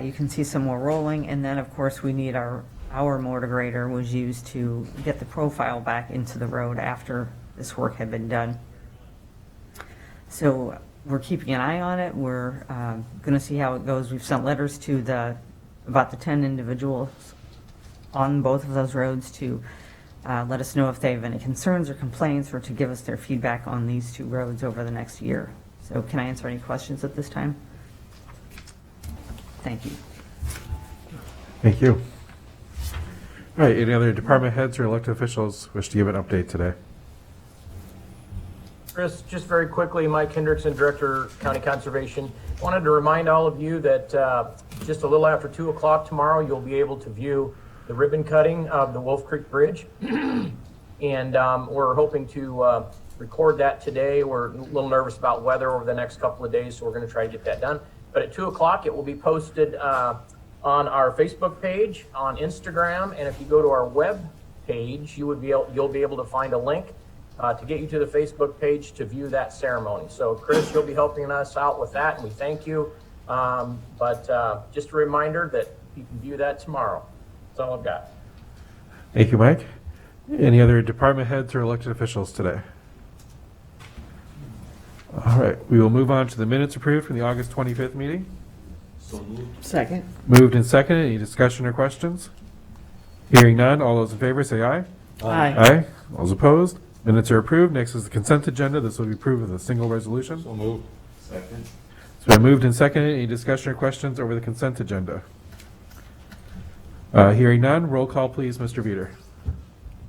you can see some more rolling, and then of course we need our mortar grader was used to get the profile back into the road after this work had been done. So we're keeping an eye on it. We're going to see how it goes. We've sent letters to about the 10 individuals on both of those roads to let us know if they have any concerns or complaints, or to give us their feedback on these two roads over the next year. So can I answer any questions at this time? Thank you. Thank you. All right, any other department heads or elected officials wish to give an update today? Chris, just very quickly, Mike Hendrickson, Director, County Conservation. Wanted to remind all of you that just a little after 2 o'clock tomorrow, you'll be able to view the ribbon cutting of the Wolf Creek Bridge. And we're hoping to record that today. We're a little nervous about weather over the next couple of days, so we're going to try to get that done. But at 2 o'clock, it will be posted on our Facebook page, on Instagram, and if you go to our web page, you'll be able to find a link to get you to the Facebook page to view that ceremony. So Chris, you'll be helping us out with that, and we thank you. But just a reminder that you can view that tomorrow. That's all I've got. Thank you, Mike. Any other department heads or elected officials today? All right, we will move on to the minutes approved from the August 25th meeting. Second. Moved and seconded. Any discussion or questions? Hearing none, all those in favor say aye. Aye. Aye. All those opposed? Minutes are approved. Next is the consent agenda. This will be approved with a single resolution. So moved. Second. It's been moved and seconded. Any discussion or questions over the consent agenda? Hearing none, roll call please, Mr. Veeder.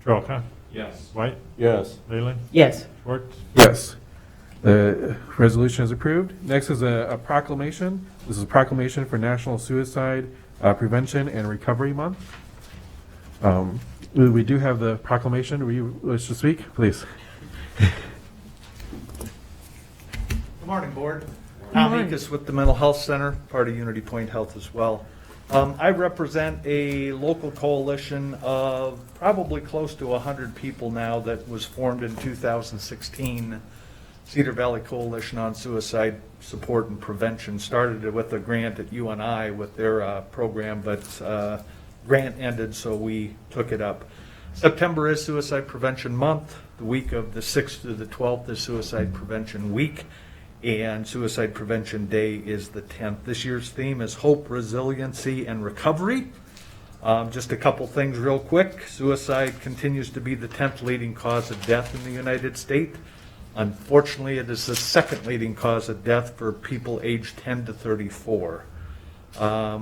Trelka, Yes. White, Yes. Leyland, Yes. Schwartz. Yes. The resolution is approved. Next is a proclamation. This is a proclamation for National Suicide Prevention and Recovery Month. We do have the proclamation. Will you wish to speak, please? Good morning, Board. Tom Ekus with the Mental Health Center, part of Unity Point Health as well. I represent a local coalition of probably close to 100 people now that was formed in 2016. Cedar Valley Coalition on Suicide Support and Prevention started it with a grant at UNI with their program, but grant ended, so we took it up. September is Suicide Prevention Month. The week of the 6th to the 12th is Suicide Prevention Week, and Suicide Prevention Day is the 10th. This year's theme is Hope, Resiliency, and Recovery. Just a couple things real quick. Suicide continues to be the 10th leading cause of death in the United States. Unfortunately, it is the second leading cause of death for people aged 10 to 34.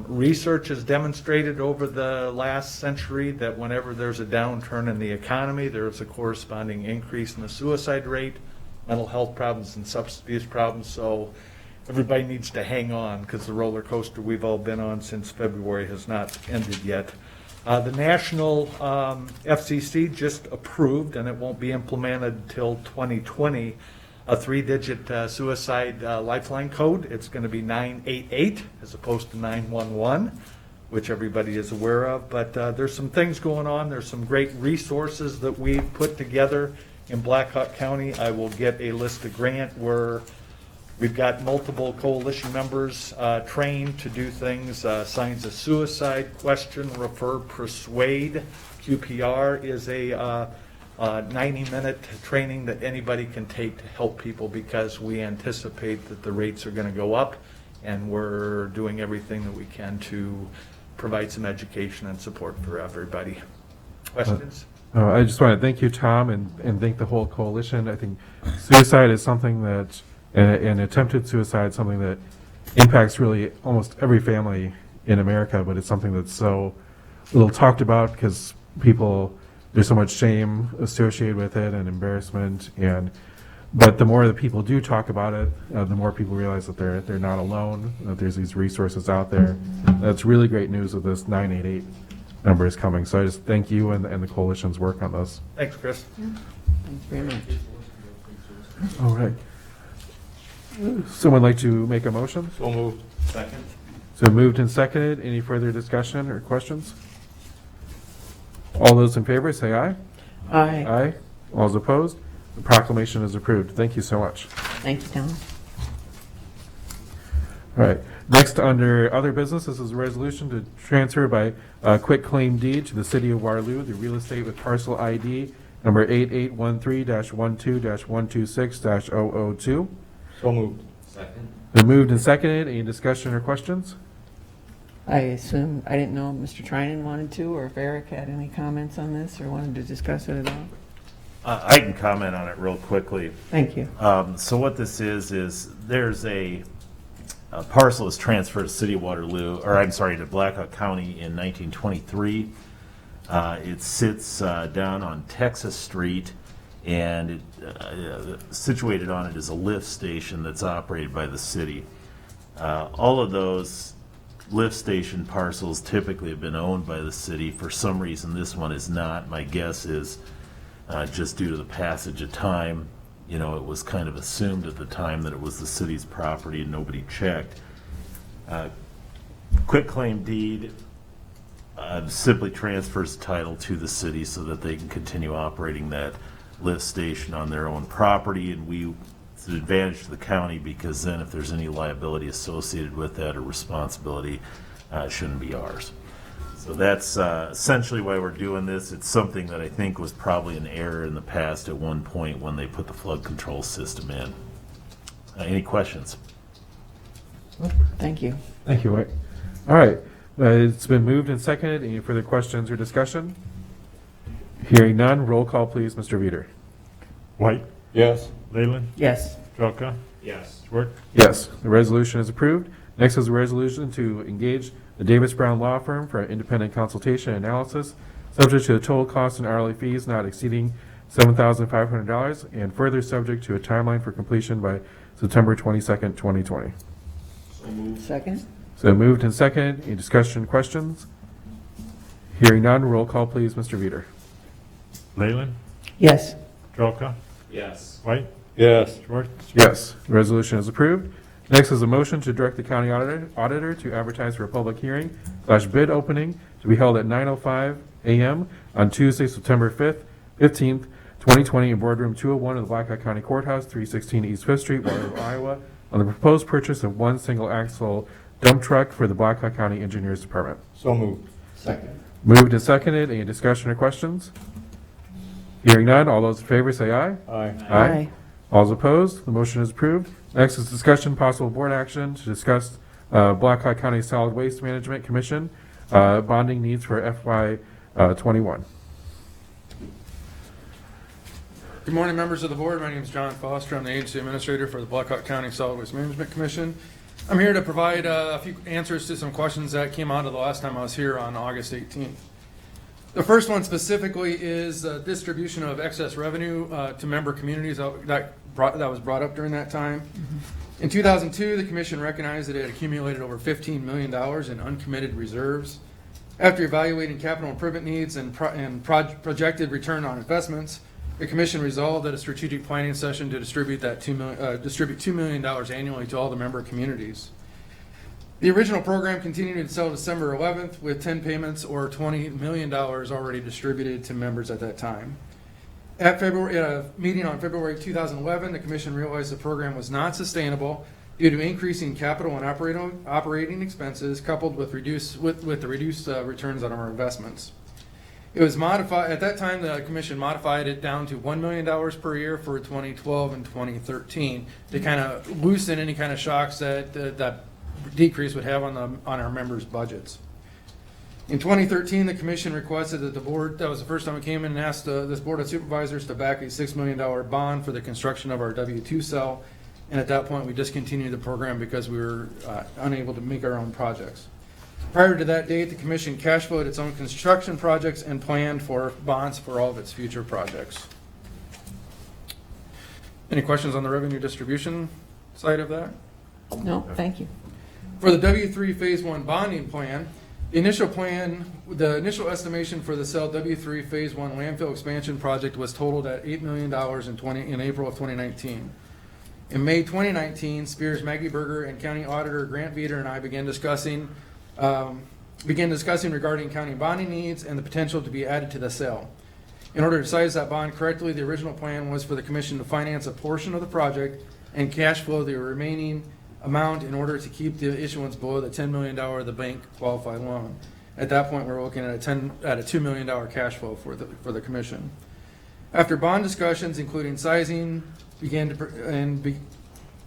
Research has demonstrated over the last century that whenever there's a downturn in the economy, there's a corresponding increase in the suicide rate, mental health problems, and substance abuse problems. So everybody needs to hang on because the roller coaster we've all been on since February has not ended yet. The national FCC just approved, and it won't be implemented until 2020, a 3-digit suicide lifeline code. It's going to be 988 as opposed to 911, which everybody is aware of. But there's some things going on. There's some great resources that we've put together in Black Hawk County. I will get a list of grant where we've got multiple coalition members trained to do things, signs of suicide, question, refer, persuade. QPR is a 90-minute training that anybody can take to help people because we anticipate that the rates are going to go up, and we're doing everything that we can to provide some education and support for everybody. Questions? I just want to thank you, Tom, and thank the whole coalition. I think suicide is something that, and attempted suicide, something that impacts really almost every family in America, but it's something that's so little talked about because people, there's so much shame associated with it and embarrassment, but the more that people do talk about it, the more people realize that they're not alone, that there's these resources out there. That's really great news that this 988 number is coming. So I just thank you and the coalition's work on this. Thanks, Chris. Thanks very much. All right. Someone like to make a motion? So moved. Second. So moved and seconded. Any further discussion or questions? All those in favor, say aye. Aye. Aye. All those opposed? The proclamation is approved. Thank you so much. Thank you, Tom. All right. Next, under other business, this is a resolution to transfer by quick claim deed to the city of Waterloo the real estate with parcel ID number 8813-12-126-002. So moved. Second. Been moved and seconded. Any discussion or questions? I assume, I didn't know if Mr. Trinan wanted to, or if Eric had any comments on this, or wanted to discuss it at all. I can comment on it real quickly. Thank you. So what this is there's a parcel is transferred to City of Waterloo, or I'm sorry, to Black Hawk County in 1923. It sits down on Texas Street, and situated on it is a lift station that's operated by the city. All of those lift station parcels typically have been owned by the city. For some reason, this one is not. My guess is just due to the passage of time. You know, it was kind of assumed at the time that it was the city's property and nobody checked. Quitclaim deed simply transfers title to the city so that they can continue operating that lift station on their own property, and it's an advantage to the county because then if there's any liability associated with that or responsibility, it shouldn't be ours. So that's essentially why we're doing this. It's something that I think was probably an error in the past at one point when they put the flood control system in. Any questions? Thank you. Thank you, Whit. All right. It's been moved and seconded. Any further questions or discussion? Hearing none, roll call, please, Mr. Veeder. White, Yes. Leyland, Yes. Jelka, Yes. Schwartz. Yes, the resolution is approved. Next is a resolution to engage the Davis Brown Law Firm for independent consultation and analysis, subject to the total cost and hourly fees not exceeding $7,500, and further subject to a timeline for completion by September 22nd, 2020. Second? So moved and seconded. Any discussion, questions? Hearing none, roll call, please, Mr. Veeder. Leyland, Yes. Jelka, Yes. White, Yes. Schwartz. Yes, the resolution is approved. Next is a motion to direct the county auditor to advertise for a public hearing / bid opening to be held at 9:05 a.m. on Tuesday, September 15th, 2020 in Boardroom 201 of the Blackhawk County Courthouse, 316 East Fifth Street, Waterloo, Iowa, on the proposed purchase of one single axle dump truck for the Blackhawk County Engineers Department. So moved. Second. Moved and seconded. Any discussion or questions? Hearing none. All those in favor say aye. Aye. All those opposed? The motion is approved. Next is discussion possible board action to discuss Blackhawk County Solid Waste Management Commission bonding needs for FY '21. Good morning, members of the board. My name is John Foster. I'm the agency administrator for the Blackhawk County Solid Waste Management Commission. I'm here to provide a few answers to some questions that came out of the last time I was here on August 18th. The first one specifically is distribution of excess revenue to member communities that was brought up during that time. In 2002, the commission recognized that it had accumulated over $15 million in uncommitted reserves. After evaluating capital improvement needs and projected return on investments, the commission resolved at a strategic planning session to distribute $2 million annually to all the member communities. The original program continued until December 11th with 10 payments or $20 million already distributed to members at that time. At a meeting on February 2011, the commission realized the program was not sustainable due to increasing capital and operating expenses coupled with the reduced returns on our investments. It was modified, at that time the commission modified it down to $1 million per year for 2012 and 2013 to kind of loosen any kind of shocks that decrease would have on our members' budgets. In 2013, the commission requested that the board, that was the first time it came in and asked this board of supervisors to back a $6 million bond for the construction of our W2 cell. And at that point, we discontinued the program because we were unable to make our own projects. Prior to that date, the commission cash flowed its own construction projects and planned for bonds for all of its future projects. Any questions on the revenue distribution side of that? No, thank you. For the W3 Phase 1 bonding plan, the initial estimation for the cell W3 Phase 1 landfill expansion project was totaled at $8 million in April of 2019. In May 2019, Spears, Maggie Berger, and County Auditor Grant Veeder and I began discussing regarding county bonding needs and the potential to be added to the cell. In order to size that bond correctly, the original plan was for the commission to finance a portion of the project and cash flow the remaining amount in order to keep the issuance below the $10 million of the bank qualified loan. At that point, we're looking at a $2 million cash flow for the commission. After bond discussions, including sizing,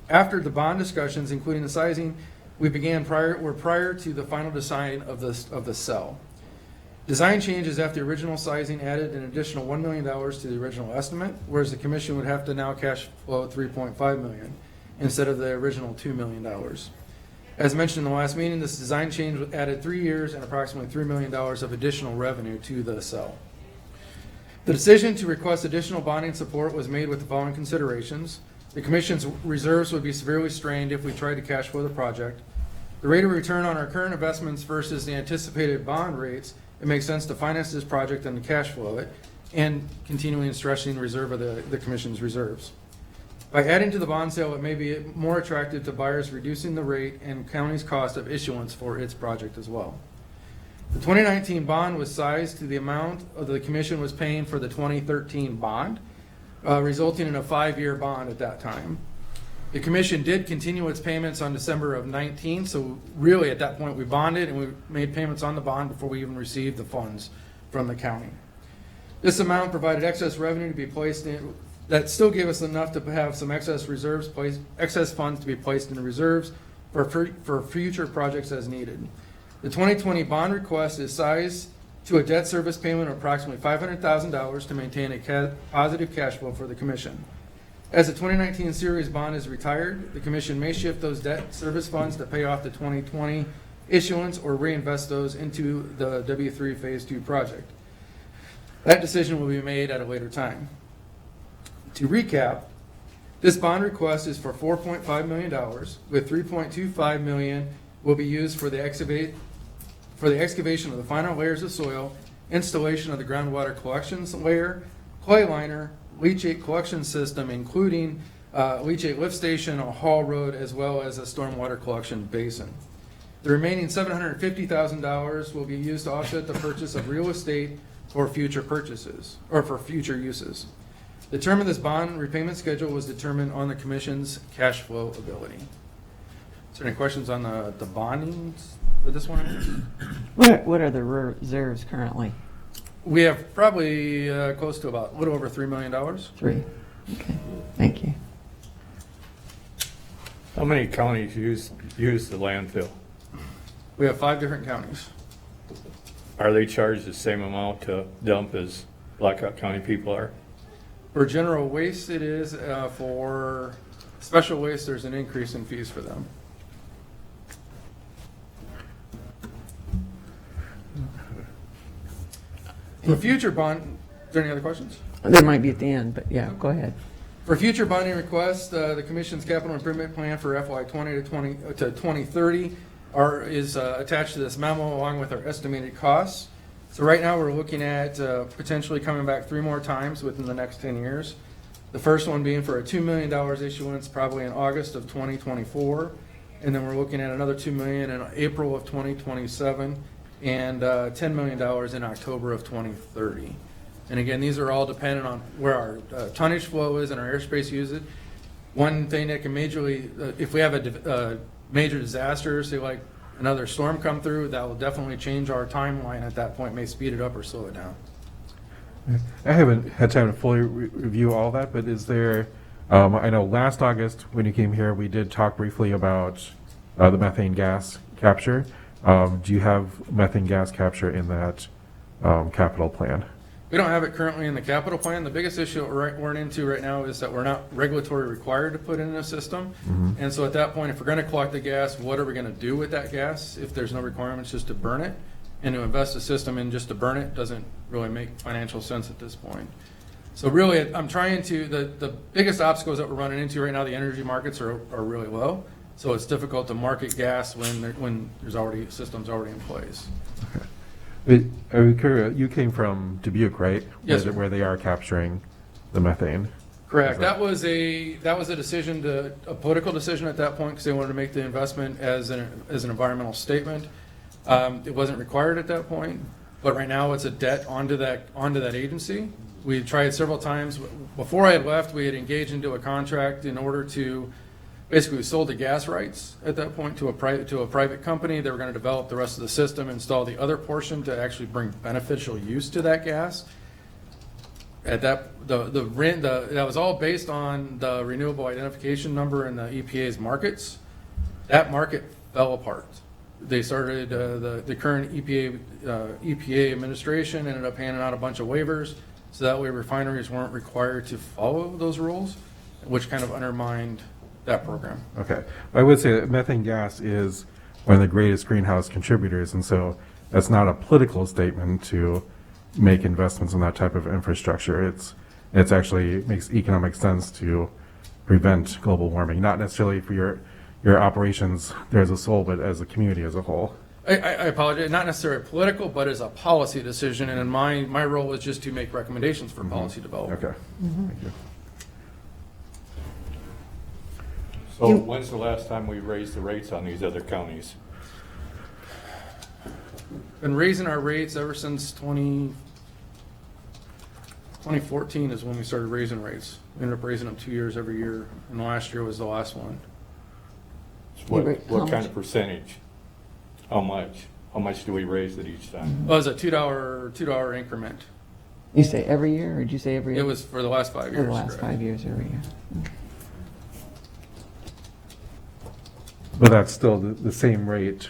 after the bond discussions, including the sizing, we were prior to the final design of the cell. Design changes after the original sizing added an additional $1 million to the original estimate, whereas the commission would have to now cash flow $3.5 million instead of the original $2 million. As mentioned in the last meeting, this design change added 3 years and approximately $3 million of additional revenue to the cell. The decision to request additional bonding support was made with the following considerations. The commission's reserves would be severely strained if we tried to cash flow the project. The rate of return on our current investments versus the anticipated bond rates, it makes sense to finance this project and to cash flow it, and continuing stretching the reserve of the commission's reserves. By adding to the bond sale, it may be more attractive to buyers, reducing the rate and county's cost of issuance for its project as well. The 2019 bond was sized to the amount of the commission was paying for the 2013 bond, resulting in a 5-year bond at that time. The commission did continue its payments on December of 19, so really at that point we bonded and we made payments on the bond before we even received the funds from the county. This amount provided excess revenue to be placed in, that still gave us enough to have some excess funds to be placed in the reserves for future projects as needed. The 2020 bond request is sized to a debt service payment of approximately $500,000 to maintain a positive cash flow for the commission. As the 2019 series bond is retired, the commission may shift those debt service funds to pay off the 2020 issuance or reinvest those into the W3 Phase 2 project. That decision will be made at a later time. To recap, this bond request is for $4.5 million, with $3.25 million will be used for the excavation of the final layers of soil, installation of the groundwater collections layer, clay liner, leachate collection system, including leachate lift station, a haul road, as well as a stormwater collection basin. The remaining $750,000 will be used to offset the purchase of real estate for future purchases, or for future uses. The term of this bond repayment schedule was determined on the commission's cash flow ability. Is there any questions on the bonding for this one? What are the reserves currently? We have probably close to about a little over $3 million. 3. Okay, thank you. How many counties use the landfill? We have 5 different counties. Are they charged the same amount to dump as Blackhawk County people are? For general waste, it is. For special waste, there's an increase in fees for them. For future bond, is there any other questions? There might be at the end, but yeah, go ahead. For future bonding requests, the Commission's capital improvement plan for FY 20 to 2030 is attached to this memo along with our estimated costs. So right now, we're looking at potentially coming back 3 more times within the next 10 years. The first one being for a $2 million issuance probably in August of 2024. And then we're looking at another $2 million in April of 2027 and $10 million in October of 2030. And again, these are all dependent on where our tonnage flow is and our airspace usage. One thing that can majorly, if we have a major disaster, say like another storm come through, that will definitely change our timeline at that point, may speed it up or slow it down. I haven't had time to fully review all that, but is there, I know last August when you came here, we did talk briefly about the methane gas capture. Do you have methane gas capture in that capital plan? We don't have it currently in the capital plan. The biggest issue that we're into right now is that we're not regulatory required to put in a system. And so at that point, if we're going to collect the gas, what are we going to do with that gas if there's no requirements just to burn it? And to invest a system in just to burn it doesn't really make financial sense at this point. So really, I'm trying to, the biggest obstacles that we're running into right now, the energy markets are really low. So it's difficult to market gas when there's already systems already in place. You came from Dubuque, right? Yes, sir. Where they are capturing the methane. Correct. That was a decision a political decision at that point because they wanted to make the investment as an environmental statement. It wasn't required at that point, but right now it's a debt onto that agency. We tried several times. Before I had left, we had engaged into a contract in order to basically we sold the gas rights at that point to a private company. They were going to develop the rest of the system, install the other portion to actually bring beneficial use to that gas. At that, that was all based on the renewable identification number in the EPA's markets. That market fell apart. They started the current EPA administration ended up handing out a bunch of waivers, so that way refineries weren't required to follow those rules, which kind of undermined that program. Okay. I would say that methane gas is one of the greatest greenhouse contributors, and so that's not a political statement to make investments in that type of infrastructure. It's actually makes economic sense to prevent global warming, not necessarily for your operations there as a sole, but as a community as a whole. I apologize, not necessarily political, but as a policy decision, and in my role is just to make recommendations for policy development. Okay. Thank you. So when's the last time we raised the rates on these other counties? Been raising our rates ever since 2014 is when we started raising rates. We ended up raising them 2 years every year, and last year was the last one. What kind of percentage? How much? How much do we raise it each time? Well, it was a $2 increment. You say every year, or did you say every year? It was for the last 5 years. For the last correct. 5 years, every year. But that's still the same rate,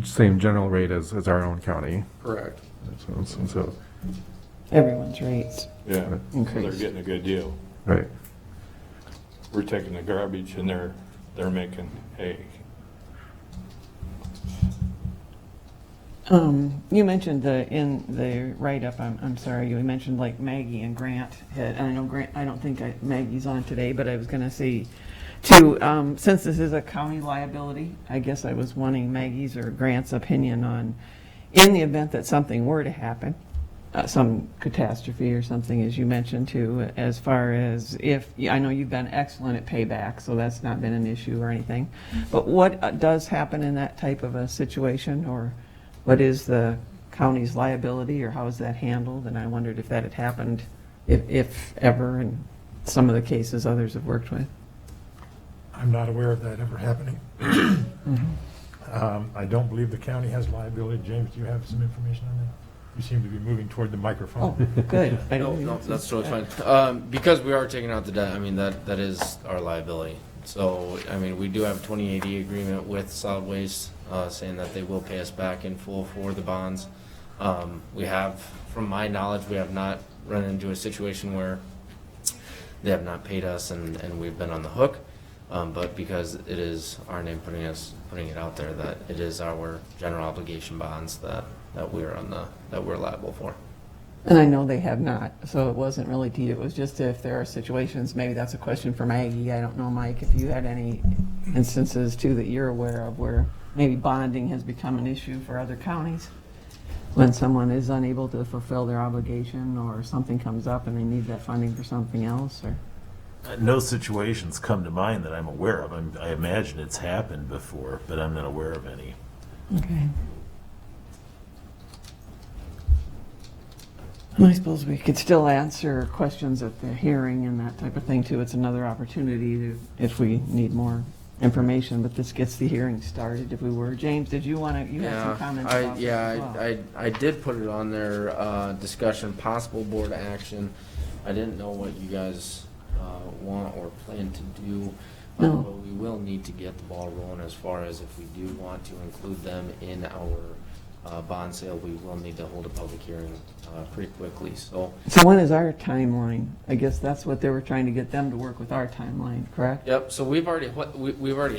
same general rate as our own county. Correct. So Everyone's rates. Yeah, so Increase. they're getting a good deal. right. We're taking the garbage and they're making hay. You mentioned in the write-up, I'm sorry, you mentioned like Maggie and Grant had, I know Grant, I don't think Maggie's on today, but I was going to say, too, since this is a county liability, I guess I was wanting Maggie's or Grant's opinion on, in the event that something were to happen, some catastrophe or something, as you mentioned too, as far as if, I know you've been excellent at payback, so that's not been an issue or anything. But what does happen in that type of a situation, or what is the county's liability, or how is that handled? And I wondered if that had happened, if ever, in some of the cases others have worked with. I'm not aware of that ever happening. I don't believe the county has liability. James, do you have some information on that? You seem to be moving toward the microphone. Oh, good. I No, don't no, think that's so. totally fine. Because we are taking out the debt, I mean, that is our liability. So, I mean, we do have a 2080 agreement with solid waste, saying that they will pay us back in full for the bonds. We have, from my knowledge, we have not run into a situation where they have not paid us and we've been on the hook. But because it is our name putting it out there, that it is our general obligation bonds that we're liable for. And I know they have not, so it wasn't really to you, it was just if there are situations, maybe that's a question for Maggie, I don't know, Mike, if you had any instances too that you're aware of where maybe bonding has become an issue for other counties, when someone is unable to fulfill their obligation or something comes up and they need that funding for something else, or? No situations come to mind that I'm aware of. I imagine it's happened before, but I'm not aware of any. Okay. And I suppose we could still answer questions at the hearing and that type of thing too. It's another opportunity to, if we need more information, but this gets the hearing started if we were. James, did you want to, you had some comments about this as well. I did put it on there, discussion, possible board action. I didn't know what you guys want or plan to do. No. But we will need to get the ball rolling as far as if we do want to include them in our bond sale, we will need to hold a public hearing pretty quickly. So when is our timeline? I guess that's what they were trying to get them to work with our timeline, correct? yep. So we've already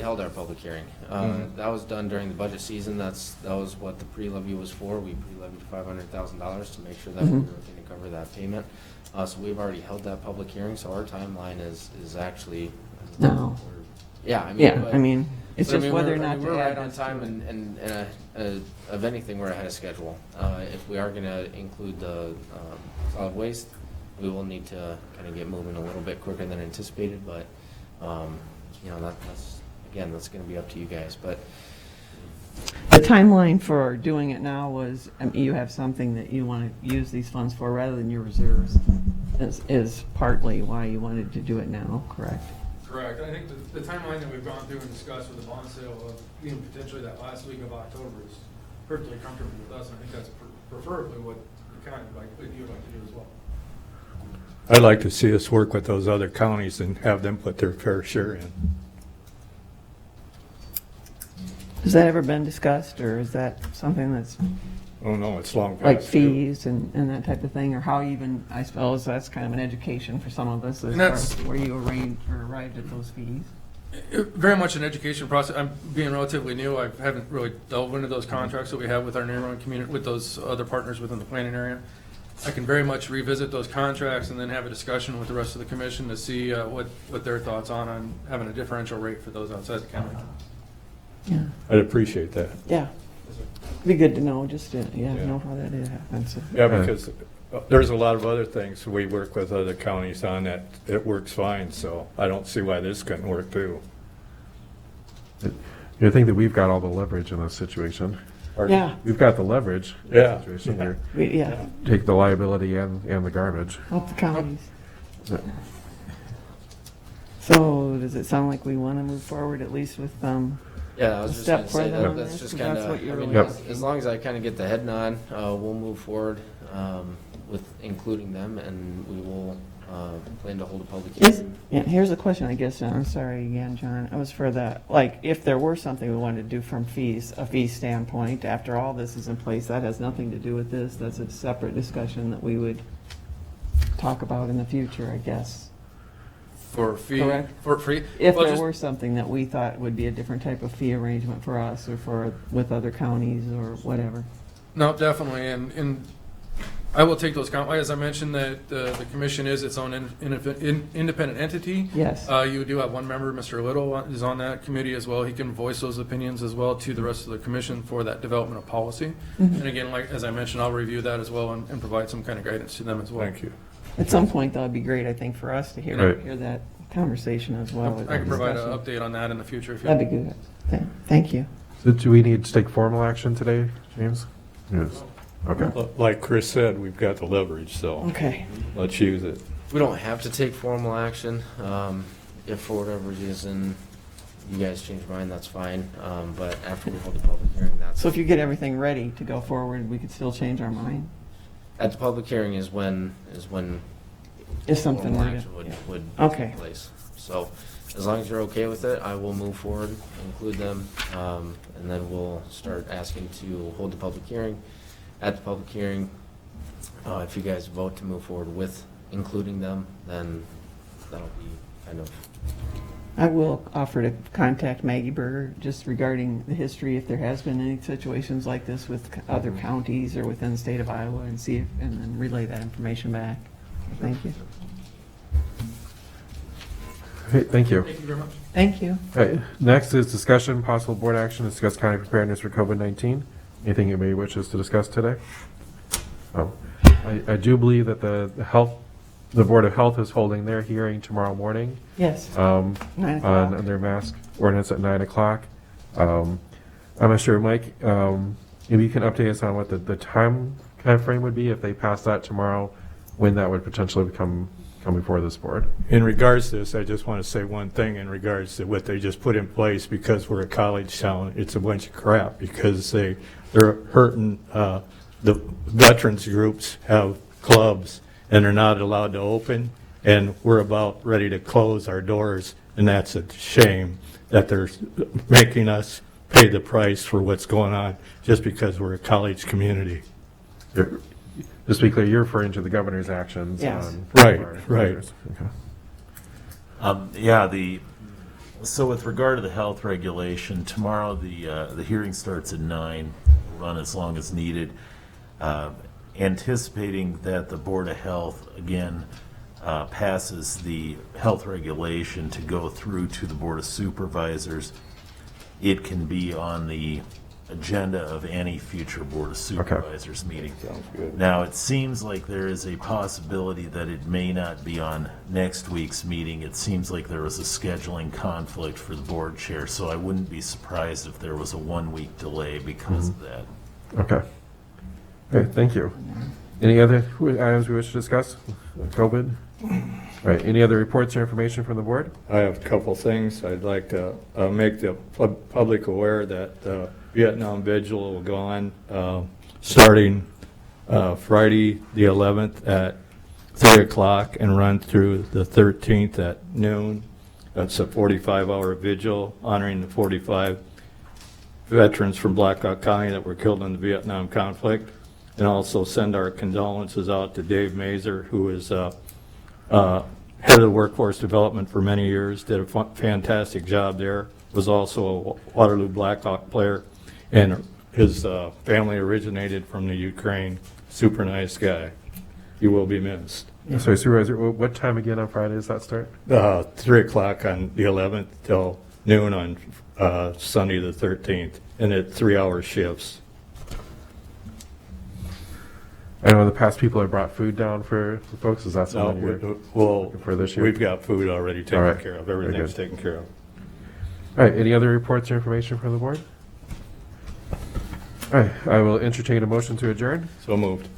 held our public hearing. That was done during the budget season. That was what the pre-levy was for. We pre-levied $500,000 to make sure that we were going to cover that payment. So we've already held that public hearing. So our timeline is actually No. Yeah, I mean, Yeah, but- I mean, it's but I just mean, whether we're- or I not mean, to we're add right on this time, to it. and of anything, we're ahead of schedule. If we are going to include the solid waste, we will need to kind of get moving a little bit quicker than anticipated, but, you know, that's going to be up to you guys, but. The timeline for doing it now was, you have something that you want to use these funds for rather than your reserves, is partly why you wanted to do it now, correct? Correct. I think the timeline that we've gone through and discussed with the bond sale of being potentially that last week of October is perfectly comfortable with us. And I think that's preferably what the county you'd like to do as well. I'd like to see us work with those other counties and have them put their fair share in. Has that ever been discussed, or is that something that's Oh, no, it's long past. like due. fees and that type of thing, or how even, I suppose that's kind of an education for some of us as far as where you arrived at those fees? Very much an education process. I'm being relatively new. I haven't really delved into those contracts that we have with our neighboring community, with those other partners within the planning area. I can very much revisit those contracts and then have a discussion with the rest of the commission to see what their thoughts on having a differential rate for those outside the county. Yeah, I'd appreciate that. yeah. Be good to know, just to, know how that happens. Yeah, because there's a lot of other things we work with other counties on that it works fine, so I don't see why this couldn't work too. You think that we've got all the leverage in this situation? Yeah, We've got the leverage. in Yeah. this situation here. yeah, Take the liability and the garbage. help the counties. So does it sound like we want to move forward at least with, Yeah, I was a just step going to say for them on that's this, just 'cause kind that's of, what you're I mean, really as long as I kind of get the head nod, we'll move forward with including them, and we will plan to hold a public hearing. here's a question, I guess, I'm sorry again, John. It was for the, like, if there were something we wanted to do from a fee standpoint, after all this is in place, that has nothing to do with this. That's a separate discussion that we would talk about in the future, I guess. For fee, Correct. for free. If Well, there just- were something that we thought would be a different type of fee arrangement for us or with other counties or whatever. No, definitely, and I will take those, as I mentioned, that the commission is its own independent entity. Yes. You do have one member, Mr. Little, is on that committee as well. He can voice those opinions as well to the rest of the commission for that development of policy. And again, like, as I mentioned, I'll review that as well and provide some kind of guidance to them as well. Thank you. At some point, that would be great, I think, for us to hear, Right. hear that conversation as well. I can provide an update on that in the future if you. That'd be good. Thank you. So do we need to take formal action today, James? Yes. Okay. Like Chris said, we've got the leverage, so Okay. let's use it. We don't have to take formal action. If for whatever reason you guys change your mind, that's fine. But after we hold the public hearing, that's. So if you get everything ready to go forward, we could still change our mind? At the public hearing is when If something formal were to- action would Okay. take place. So as long as you're okay with it, I will move forward, include them, and then we'll start asking to hold the public hearing. At the public hearing, if you guys vote to move forward with including them, then that'll be kind of. I will offer to contact Maggie Berger just regarding the history, if there has been any situations like this with other counties or within the state of Iowa, and see if, and then relay that information back. Thank you. Okay, thank you. Thank you very much. Thank you. All right, next is discussion, possible board action, to discuss county preparedness for COVID-19. Anything anybody wishes to discuss today? Oh, I do believe that the Board of Health is holding their hearing tomorrow morning. Yes. 9 9 o'clock. On their mask ordinance at 9 o'clock. I'm not sure, Mike, maybe you can update us on what the time frame would be if they pass that tomorrow, when that would potentially come before this board. In regards to this, I just want to say one thing in regards to what they just put in place, because we're a college town, it's a bunch of crap, because they're hurting, the veterans groups have clubs, and they're not allowed to open, and we're about ready to close our doors, and that's a shame that they're making us pay the price for what's going on, just because we're a college community. Just to be clear, you're referring to the governor's actions Yes. on. Right, right. Okay. So with regard to the health regulation, tomorrow the hearing starts at 9, will run as long as needed. Anticipating that the Board of Health, again, passes the health regulation to go through to the Board of Supervisors, it can be on the agenda of any future Board of Supervisors meeting. Sounds good. Now, it seems like there is a possibility that it may not be on next week's meeting. It seems like there was a scheduling conflict for the board chair, so I wouldn't be surprised if there was a 1-week delay because of that. Okay. Okay, thank you. Any other items we wish to discuss? COVID? All right, any other reports or information from the board? I have a couple things. I'd like to make the public aware that Vietnam Vigil will go on starting Friday the 11th at 3 o'clock and run through the 13th at noon. That's a 45-hour vigil honoring the 45 veterans from Blackhawk County that were killed in the Vietnam conflict. And also send our condolences out to Dave Mazer, who is head of the workforce development for many years, did a fantastic job there, was also a Waterloo Blackhawk player, and his family originated from the Ukraine. Super nice guy. He will be missed. Sorry, Supervisor, what time again on Friday does that start? 3 o'clock on the 11th till noon on Sunday the 13th, and at 3-hour shifts. I know in the past people have brought food down for folks. Is that something you're Well, looking for this year? we've got food already taken All right. care of. Very Everything's good. taken care of. All right, any other reports or information from the board? All right, I will entertain a motion to adjourn. So moved.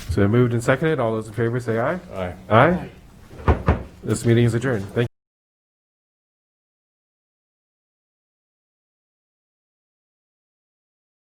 So moved and seconded. All those in favor say aye. Aye. Aye. This meeting is adjourned. Thank you.